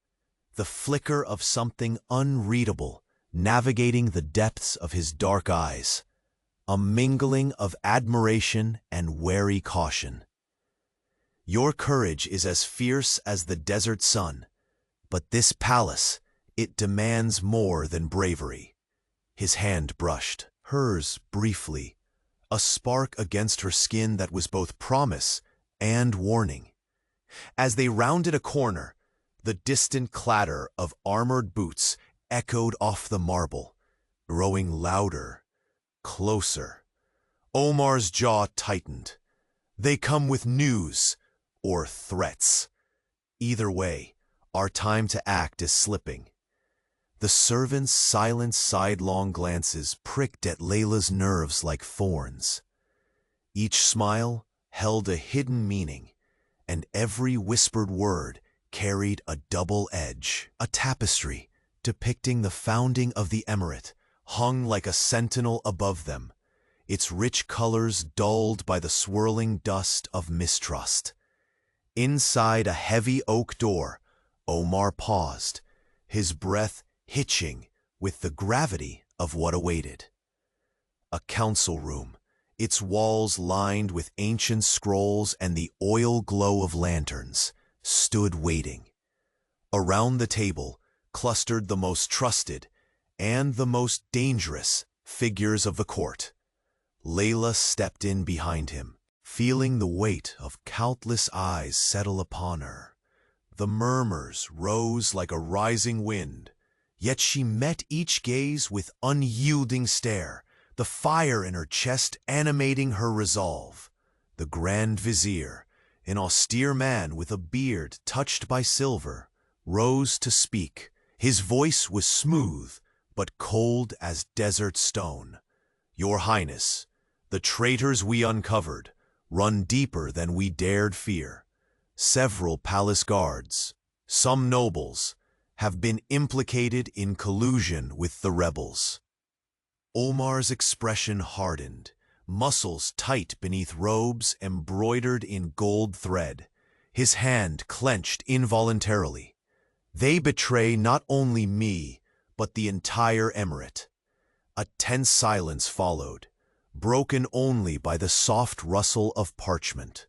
the flicker of something unreadable navigating the depths of his dark eyes, a mingling of admiration and wary caution. "Your courage is as fierce as the desert sun, but this palace, it demands more than bravery." His hand brushed hers briefly, a spark against her skin that was both promise and warning. As they rounded a corner, the distant clatter of armored boots echoed off the marble, growing louder, closer. Omar's jaw tightened. They come with news or threats. Either way, our time to act is slipping. The servant's silent sidelong glances pricked at Layla's nerves like thorns. Each smile held a hidden meaning, and every whispered word carried a double edge. A tapestry depicting the founding of the emirate hung like a sentinel above them, its rich colors dulled by the swirling dust of mistrust. Inside a heavy oak door, Omar paused, his breath hitching with the gravity of what awaited. A council room, its walls lined with ancient scrolls and the oil glow of lanterns, stood waiting. Around the table clustered the most trusted and the most dangerous figures of the court. Layla stepped in behind him, feeling the weight of countless eyes settle upon her. The murmurs rose like a rising wind, yet she met each gaze with unyielding stare, the fire in her chest animating her resolve. The Grand Vizier, an austere man with a beard touched by silver, rose to speak. His voice was smooth, but cold as desert stone. "Your Highness, the traitors we uncovered run deeper than we dared fear. Several palace guards, some nobles, have been implicated in collusion with the rebels." Omar's expression hardened, muscles tight beneath robes embroidered in gold thread, his hand clenched involuntarily. "They betray not only me, but the entire emirate." A tense silence followed, broken only by the soft rustle of parchment.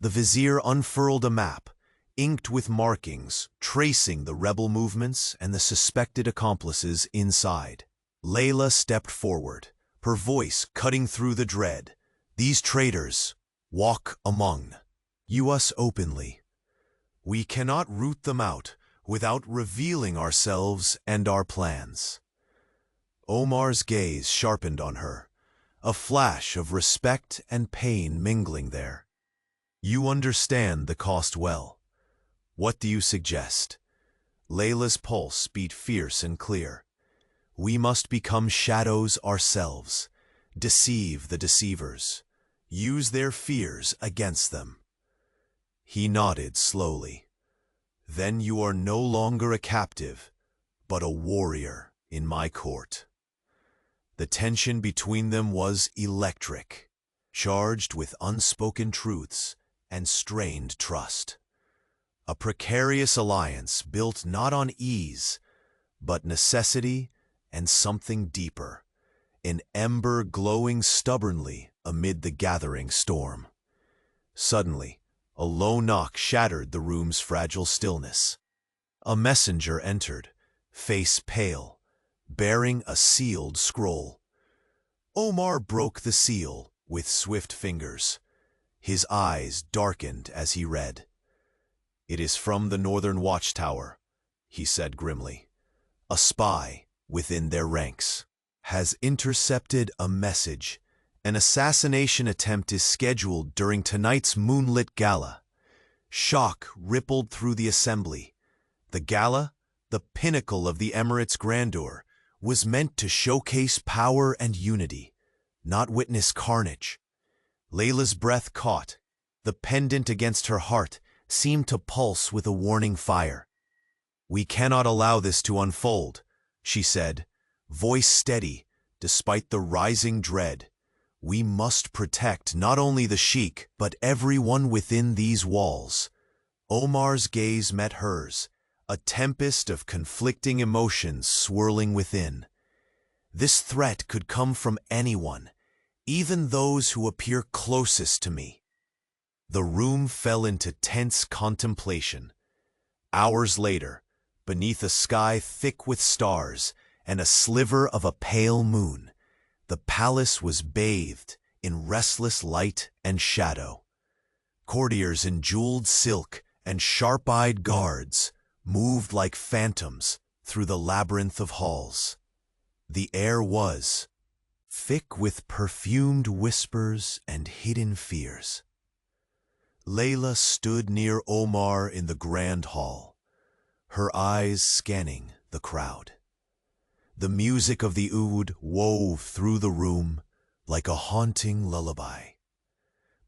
The vizier unfurled a map, inked with markings, tracing the rebel movements and the suspected accomplices inside. Layla stepped forward, her voice cutting through the dread. "These traitors walk among us openly. We cannot root them out without revealing ourselves and our plans." Omar's gaze sharpened on her, a flash of respect and pain mingling there. "You understand the cost well. What do you suggest?" Layla's pulse beat fierce and clear. "We must become shadows ourselves, deceive the deceivers, use their fears against them." He nodded slowly. "Then you are no longer a captive, but a warrior in my court." The tension between them was electric, charged with unspoken truths and strained trust. A precarious alliance built not on ease, but necessity and something deeper, an ember glowing stubbornly amid the gathering storm. Suddenly, a low knock shattered the room's fragile stillness. A messenger entered, face pale, bearing a sealed scroll. Omar broke the seal with swift fingers. His eyes darkened as he read. "It is from the Northern Watchtower," he said grimly. "A spy within their ranks has intercepted a message. An assassination attempt is scheduled during tonight's moonlit gala." Shock rippled through the assembly. The gala, the pinnacle of the Emirate's grandeur, was meant to showcase power and unity, not witness carnage. Layla's breath caught. The pendant against her heart seemed to pulse with a warning fire. "We cannot allow this to unfold," she said, voice steady despite the rising dread. "We must protect not only the Sheikh, but everyone within these walls." Omar's gaze met hers, a tempest of conflicting emotions swirling within. This threat could come from anyone, even those who appear closest to me. The room fell into tense contemplation. Hours later, beneath a sky thick with stars and a sliver of a pale moon, the palace was bathed in restless light and shadow. Courtiers in jeweled silk and sharp-eyed guards moved like phantoms through the labyrinth of halls. The air was thick with perfumed whispers and hidden fears. Layla stood near Omar in the grand hall, her eyes scanning the crowd. The music of the oud wove through the room like a haunting lullaby.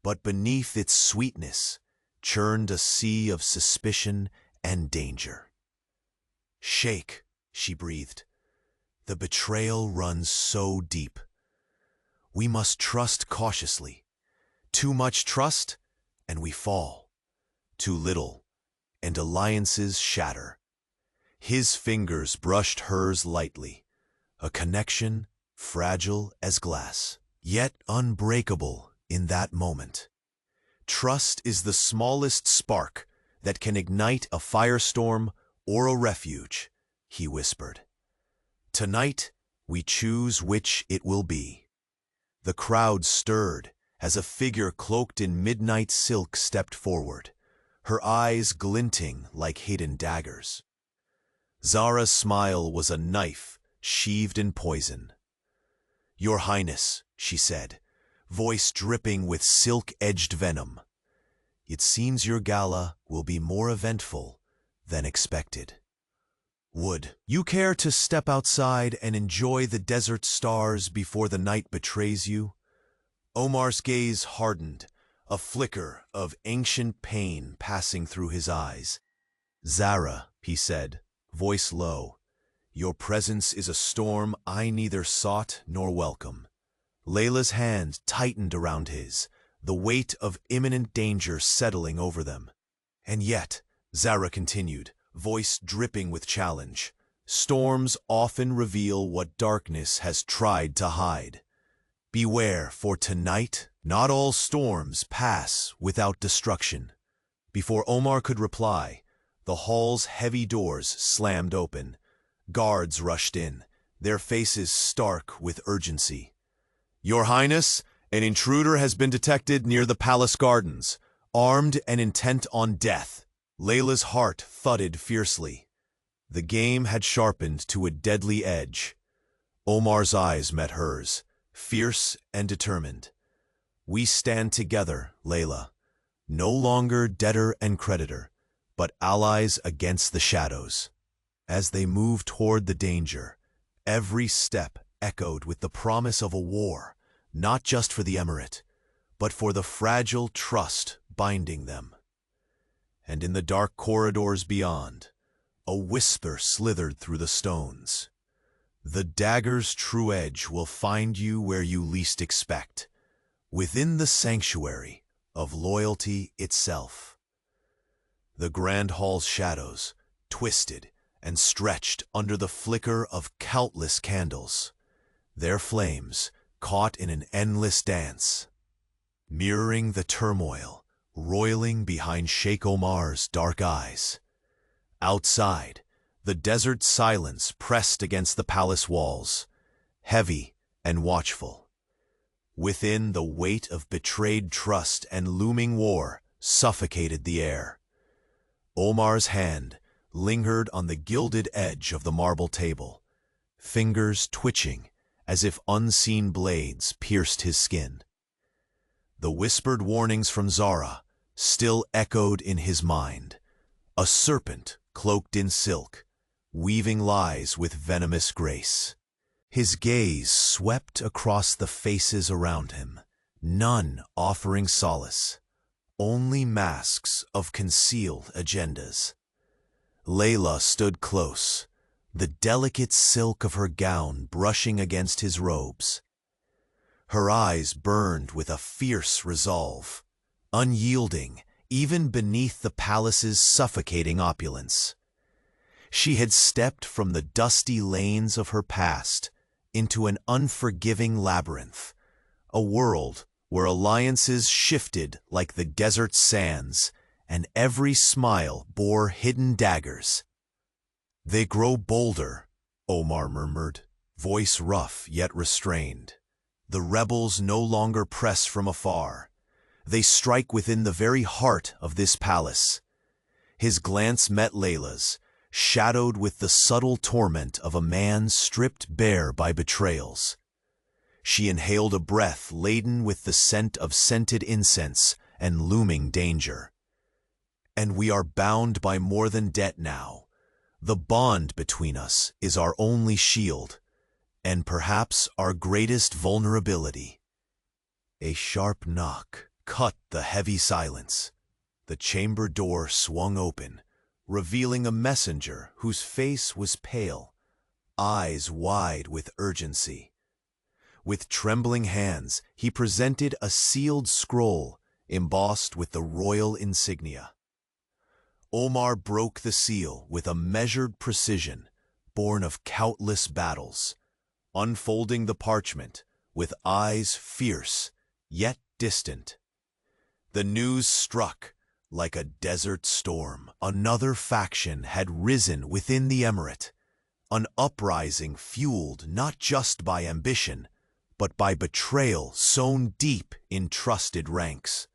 But beneath its sweetness churned a sea of suspicion and danger. "Sheikh," she breathed, "the betrayal runs so deep. We must trust cautiously. Too much trust, and we fall. Too little, and alliances shatter." His fingers brushed hers lightly, a connection fragile as glass, yet unbreakable in that moment. Trust is the smallest spark that can ignite a firestorm or a refuge, he whispered. "Tonight, we choose which it will be." The crowd stirred as a figure cloaked in midnight silk stepped forward, her eyes glinting like hidden daggers. Zara's smile was a knife sheathed in poison. "Your Highness," she said, voice dripping with silk-edged venom, "it seems your gala will be more eventful than expected. Would you care to step outside and enjoy the desert stars before the night betrays you?" Omar's gaze hardened, a flicker of ancient pain passing through his eyes. "Zara," he said, voice low, "your presence is a storm I neither sought nor welcome." Layla's hand tightened around his, the weight of imminent danger settling over them. "And yet," Zara continued, voice dripping with challenge, "storms often reveal what darkness has tried to hide. Beware, for tonight, not all storms pass without destruction." Before Omar could reply, the hall's heavy doors slammed open. Guards rushed in, their faces stark with urgency. "Your Highness, an intruder has been detected near the palace gardens, armed and intent on death." Layla's heart thudded fiercely. The game had sharpened to a deadly edge. Omar's eyes met hers, fierce and determined. "We stand together, Layla, no longer debtor and creditor, but allies against the shadows." As they moved toward the danger, every step echoed with the promise of a war, not just for the emirate, but for the fragile trust binding them. And in the dark corridors beyond, a whisper slithered through the stones. "The dagger's true edge will find you where you least expect, within the sanctuary of loyalty itself." The grand hall's shadows twisted and stretched under the flicker of countless candles, their flames caught in an endless dance, mirroring the turmoil roiling behind Sheikh Omar's dark eyes. Outside, the desert silence pressed against the palace walls, heavy and watchful. Within, the weight of betrayed trust and looming war suffocated the air. Omar's hand lingered on the gilded edge of the marble table, fingers twitching as if unseen blades pierced his skin. The whispered warnings from Zara still echoed in his mind, a serpent cloaked in silk, weaving lies with venomous grace. His gaze swept across the faces around him, none offering solace, only masks of concealed agendas. Layla stood close, the delicate silk of her gown brushing against his robes. Her eyes burned with a fierce resolve, unyielding even beneath the palace's suffocating opulence. She had stepped from the dusty lanes of her past into an unforgiving labyrinth, a world where alliances shifted like the desert sands, and every smile bore hidden daggers. "They grow bolder," Omar murmured, voice rough yet restrained. "The rebels no longer press from afar. They strike within the very heart of this palace." His glance met Layla's, shadowed with the subtle torment of a man stripped bare by betrayals. She inhaled a breath laden with the scent of scented incense and looming danger. And we are bound by more than debt now. The bond between us is our only shield, and perhaps our greatest vulnerability. A sharp knock cut the heavy silence. The chamber door swung open, revealing a messenger whose face was pale, eyes wide with urgency. With trembling hands, he presented a sealed scroll embossed with the royal insignia. Omar broke the seal with a measured precision, born of countless battles, unfolding the parchment with eyes fierce, yet distant. The news struck like a desert storm. Another faction had risen within the emirate, an uprising fueled not just by ambition, but by betrayal sown deep in trusted ranks.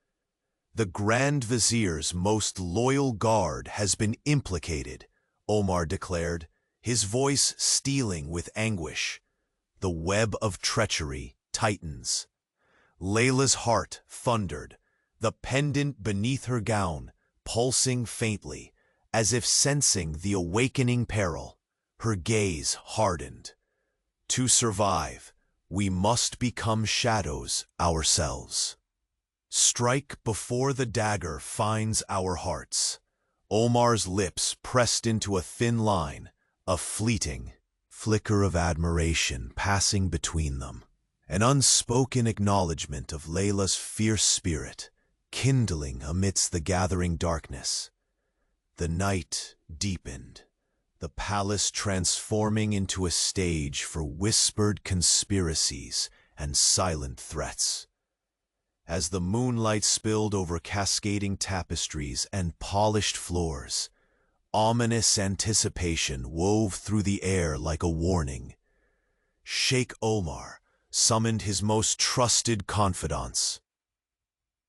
The Grand Vizier's most loyal guard has been implicated, Omar declared, his voice stealing with anguish. The web of treachery tightens. Layla's heart thundered, the pendant beneath her gown pulsing faintly, as if sensing the awakening peril. Her gaze hardened. To survive, we must become shadows ourselves. Strike before the dagger finds our hearts. Omar's lips pressed into a thin line, a fleeting flicker of admiration passing between them. An unspoken acknowledgement of Layla's fierce spirit, kindling amidst the gathering darkness. The night deepened, the palace transforming into a stage for whispered conspiracies and silent threats. As the moonlight spilled over cascading tapestries and polished floors, ominous anticipation wove through the air like a warning. Sheikh Omar summoned his most trusted confidants.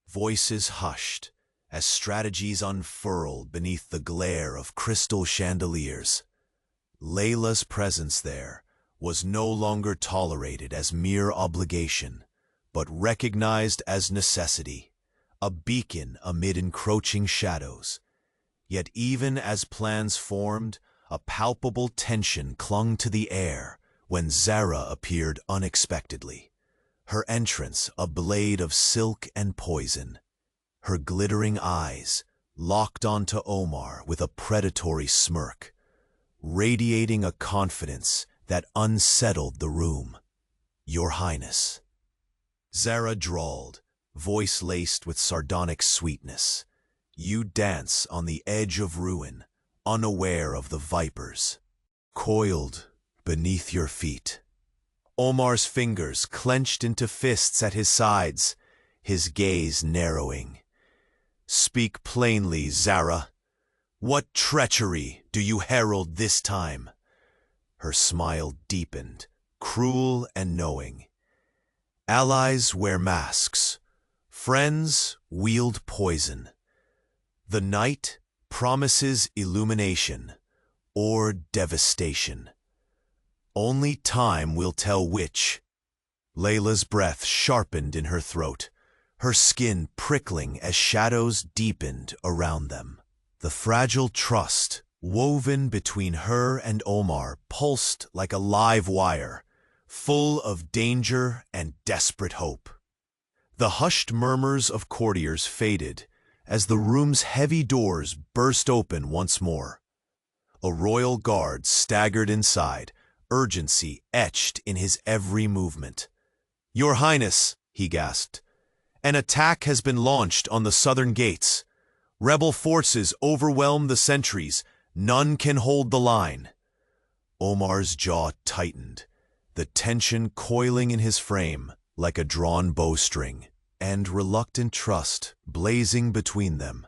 Voices hushed as strategies unfurled beneath the glare of crystal chandeliers. Layla's presence there was no longer tolerated as mere obligation, but recognized as necessity, a beacon amid encroaching shadows. Yet even as plans formed, a palpable tension clung to the air when Zara appeared unexpectedly, her entrance a blade of silk and poison, her glittering eyes locked onto Omar with a predatory smirk, radiating a confidence that unsettled the room. "Your Highness," Zara drawled, voice laced with sardonic sweetness, "you dance on the edge of ruin, unaware of the vipers coiled beneath your feet." Omar's fingers clenched into fists at his sides, his gaze narrowing. "Speak plainly, Zara. What treachery do you herald this time?" Her smile deepened, cruel and knowing. "Allies wear masks. Friends wield poison. The night promises illumination or devastation. Only time will tell which." Layla's breath sharpened in her throat, her skin prickling as shadows deepened around them. The fragile trust woven between her and Omar pulsed like a live wire, full of danger and desperate hope. The hushed murmurs of courtiers faded as the room's heavy doors burst open once more. A royal guard staggered inside, urgency etched in his every movement. "Your Highness," he gasped, "an attack has been launched on the southern gates. Rebel forces overwhelm the sentries. None can hold the line." Omar's jaw tightened, the tension coiling in his frame like a drawn bowstring, and reluctant trust blazing between them.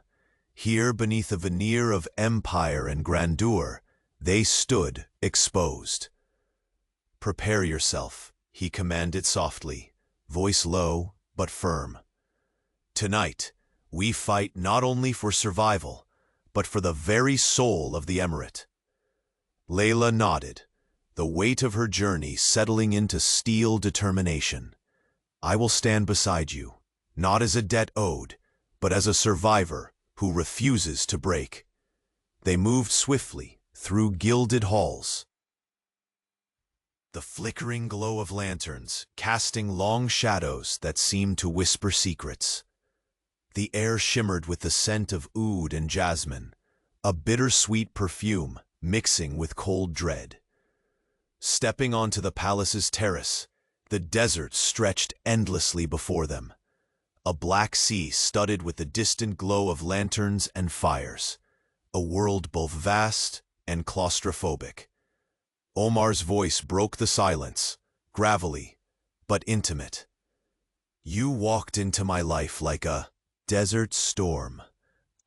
Here, beneath a veneer of empire and grandeur, they stood exposed. "Prepare yourself," he commanded softly, voice low but firm. "Tonight, we fight not only for survival, but for the very soul of the emirate." Layla nodded, the weight of her journey settling into steel determination. I will stand beside you, not as a debt owed, but as a survivor who refuses to break. They moved swiftly through gilded halls, the flickering glow of lanterns casting long shadows that seemed to whisper secrets. The air shimmered with the scent of oud and jasmine, a bittersweet perfume mixing with cold dread. Stepping onto the palace's terrace, the desert stretched endlessly before them, a black sea studded with the distant glow of lanterns and fires, a world both vast and claustrophobic. Omar's voice broke the silence, gravelly, but intimate. You walked into my life like a desert storm,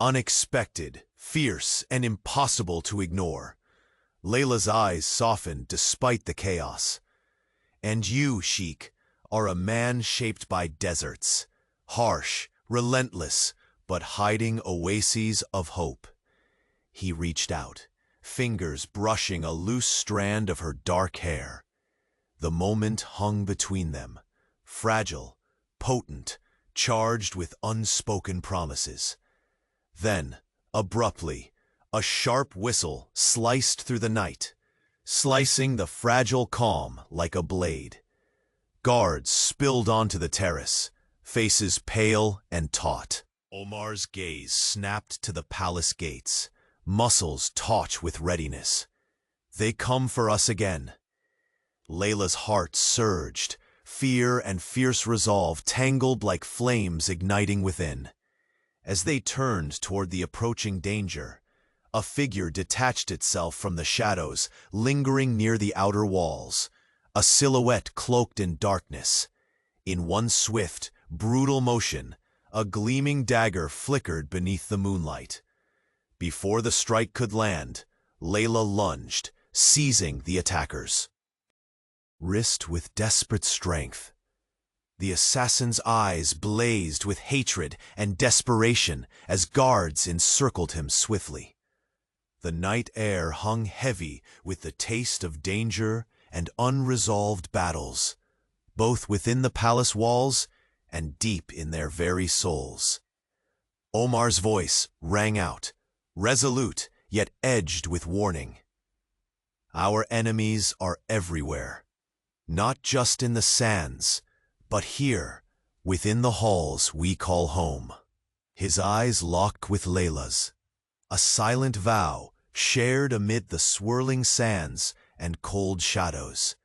unexpected, fierce, and impossible to ignore. Layla's eyes softened despite the chaos. And you, Sheikh, are a man shaped by deserts, harsh, relentless, but hiding oases of hope. He reached out, fingers brushing a loose strand of her dark hair. The moment hung between them, fragile, potent, charged with unspoken promises. Then, abruptly, a sharp whistle sliced through the night, slicing the fragile calm like a blade. Guards spilled onto the terrace, faces pale and taut. Omar's gaze snapped to the palace gates, muscles taut with readiness. They come for us again. Layla's heart surged, fear and fierce resolve tangled like flames igniting within. As they turned toward the approaching danger, a figure detached itself from the shadows, lingering near the outer walls, a silhouette cloaked in darkness. In one swift, brutal motion, a gleaming dagger flickered beneath the moonlight. Before the strike could land, Layla lunged, seizing the attackers. Wrist with desperate strength. The assassin's eyes blazed with hatred and desperation as guards encircled him swiftly. The night air hung heavy with the taste of danger and unresolved battles, both within the palace walls and deep in their very souls. Omar's voice rang out, resolute yet edged with warning. Our enemies are everywhere, not just in the sands, but here, within the halls we call home. His eyes locked with Layla's, a silent vow shared amid the swirling sands and cold shadows.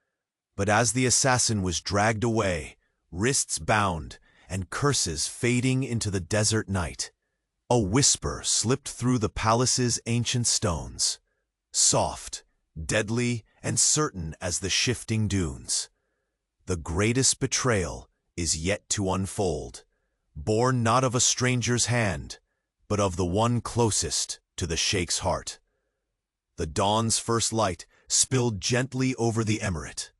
But as the assassin was dragged away, wrists bound and curses fading into the desert night, a whisper slipped through the palace's ancient stones, soft, deadly, and certain as the shifting dunes. The greatest betrayal is yet to unfold, born not of a stranger's hand, but of the one closest to the Sheikh's heart. The dawn's first light spilled gently over the emirate,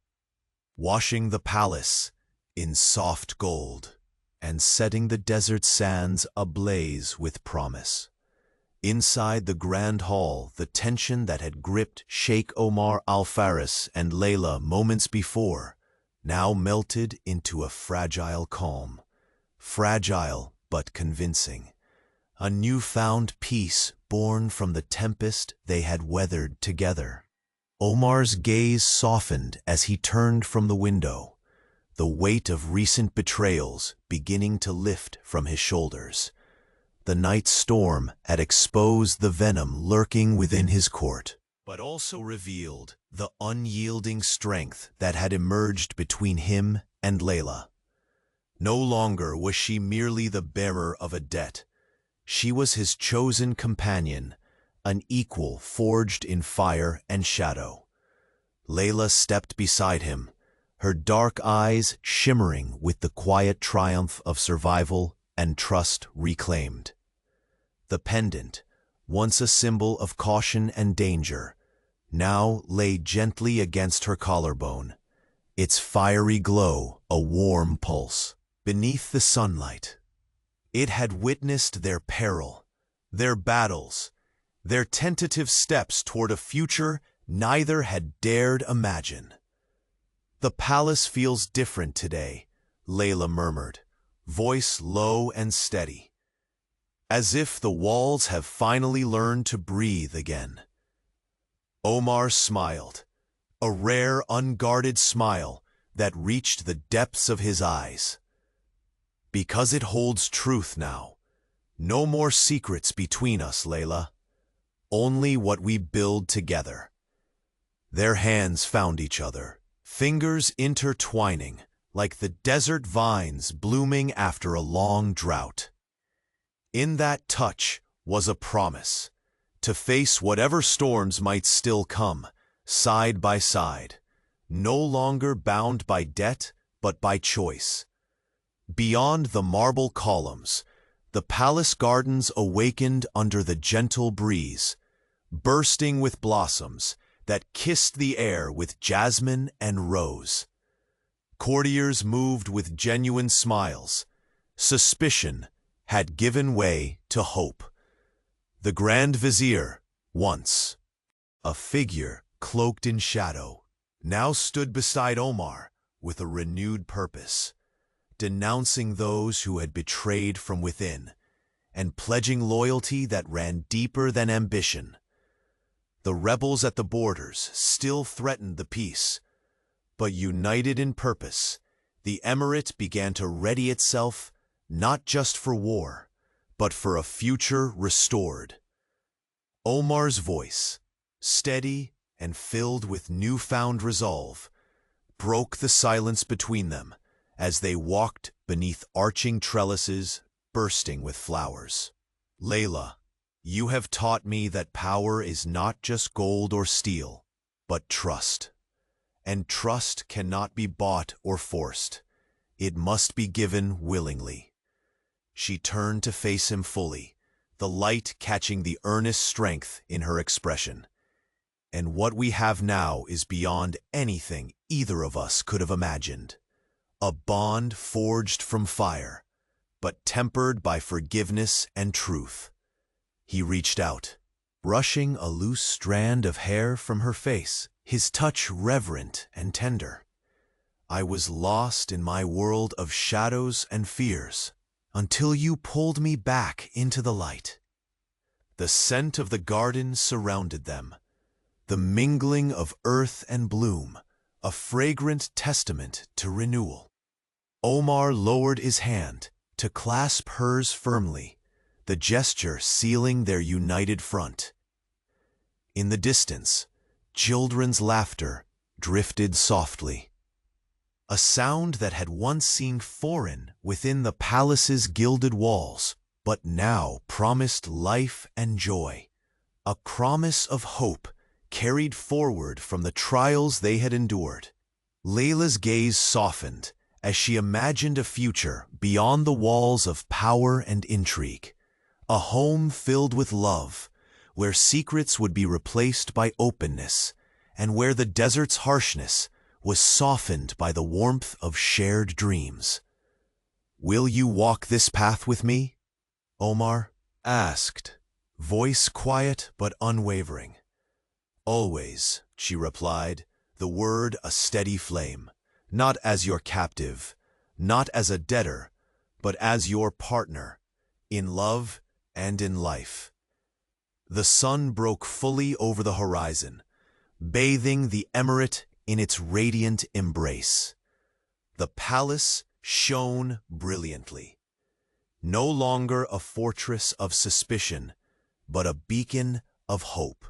washing the palace in soft gold and setting the desert sands ablaze with promise. Inside the grand hall, the tension that had gripped Sheikh Omar Al-Faris and Layla moments before now melted into a fragile calm. Fragile but convincing. A newfound peace born from the tempest they had weathered together. Omar's gaze softened as he turned from the window, the weight of recent betrayals beginning to lift from his shoulders. The night storm had exposed the venom lurking within his court, but also revealed the unyielding strength that had emerged between him and Layla. No longer was she merely the bearer of a debt. She was his chosen companion, an equal forged in fire and shadow. Layla stepped beside him, her dark eyes shimmering with the quiet triumph of survival and trust reclaimed. The pendant, once a symbol of caution and danger, now lay gently against her collarbone, its fiery glow a warm pulse. Beneath the sunlight, it had witnessed their peril, their battles, their tentative steps toward a future neither had dared imagine. "The palace feels different today," Layla murmured, voice low and steady, "as if the walls have finally learned to breathe again." Omar smiled, a rare, unguarded smile that reached the depths of his eyes. "Because it holds truth now. No more secrets between us, Layla. Only what we build together." Their hands found each other, fingers intertwining, like the desert vines blooming after a long drought. In that touch was a promise, to face whatever storms might still come, side by side, no longer bound by debt but by choice. Beyond the marble columns, the palace gardens awakened under the gentle breeze, bursting with blossoms that kissed the air with jasmine and rose. Courtiers moved with genuine smiles. Suspicion had given way to hope. The Grand Vizier, once a figure cloaked in shadow, now stood beside Omar with a renewed purpose, denouncing those who had betrayed from within, and pledging loyalty that ran deeper than ambition. The rebels at the borders still threatened the peace, but united in purpose, the emirate began to ready itself not just for war, but for a future restored. Omar's voice, steady and filled with newfound resolve, broke the silence between them as they walked beneath arching trellises bursting with flowers. "Layla, you have taught me that power is not just gold or steel, but trust. And trust cannot be bought or forced. It must be given willingly." She turned to face him fully, the light catching the earnest strength in her expression. "And what we have now is beyond anything either of us could have imagined. A bond forged from fire, but tempered by forgiveness and truth." He reached out, brushing a loose strand of hair from her face, his touch reverent and tender. "I was lost in my world of shadows and fears, until you pulled me back into the light." The scent of the garden surrounded them, the mingling of earth and bloom, a fragrant testament to renewal. Omar lowered his hand to clasp hers firmly, the gesture sealing their united front. In the distance, children's laughter drifted softly, a sound that had once seemed foreign within the palace's gilded walls, but now promised life and joy, a promise of hope carried forward from the trials they had endured. Layla's gaze softened as she imagined a future beyond the walls of power and intrigue, a home filled with love, where secrets would be replaced by openness, and where the desert's harshness was softened by the warmth of shared dreams. "Will you walk this path with me?" Omar asked, voice quiet but unwavering. "Always," she replied, the word a steady flame. "Not as your captive, not as a debtor, but as your partner, in love and in life." The sun broke fully over the horizon, bathing the emirate in its radiant embrace. The palace shone brilliantly, no longer a fortress of suspicion, but a beacon of hope.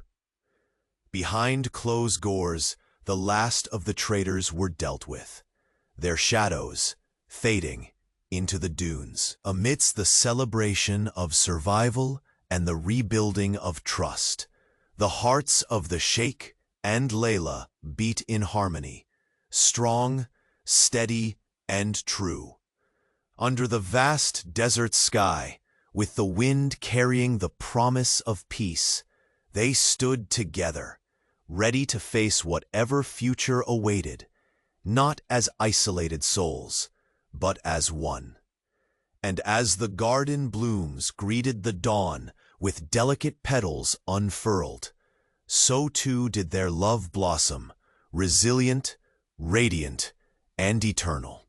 Behind closed doors, the last of the traitors were dealt with, their shadows fading into the dunes. Amidst the celebration of survival and the rebuilding of trust, the hearts of the Sheikh and Layla beat in harmony, strong, steady, and true. Under the vast desert sky, with the wind carrying the promise of peace, they stood together, ready to face whatever future awaited, not as isolated souls, but as one. And as the garden blooms greeted the dawn with delicate petals unfurled, so too did their love blossom, resilient, radiant, and eternal.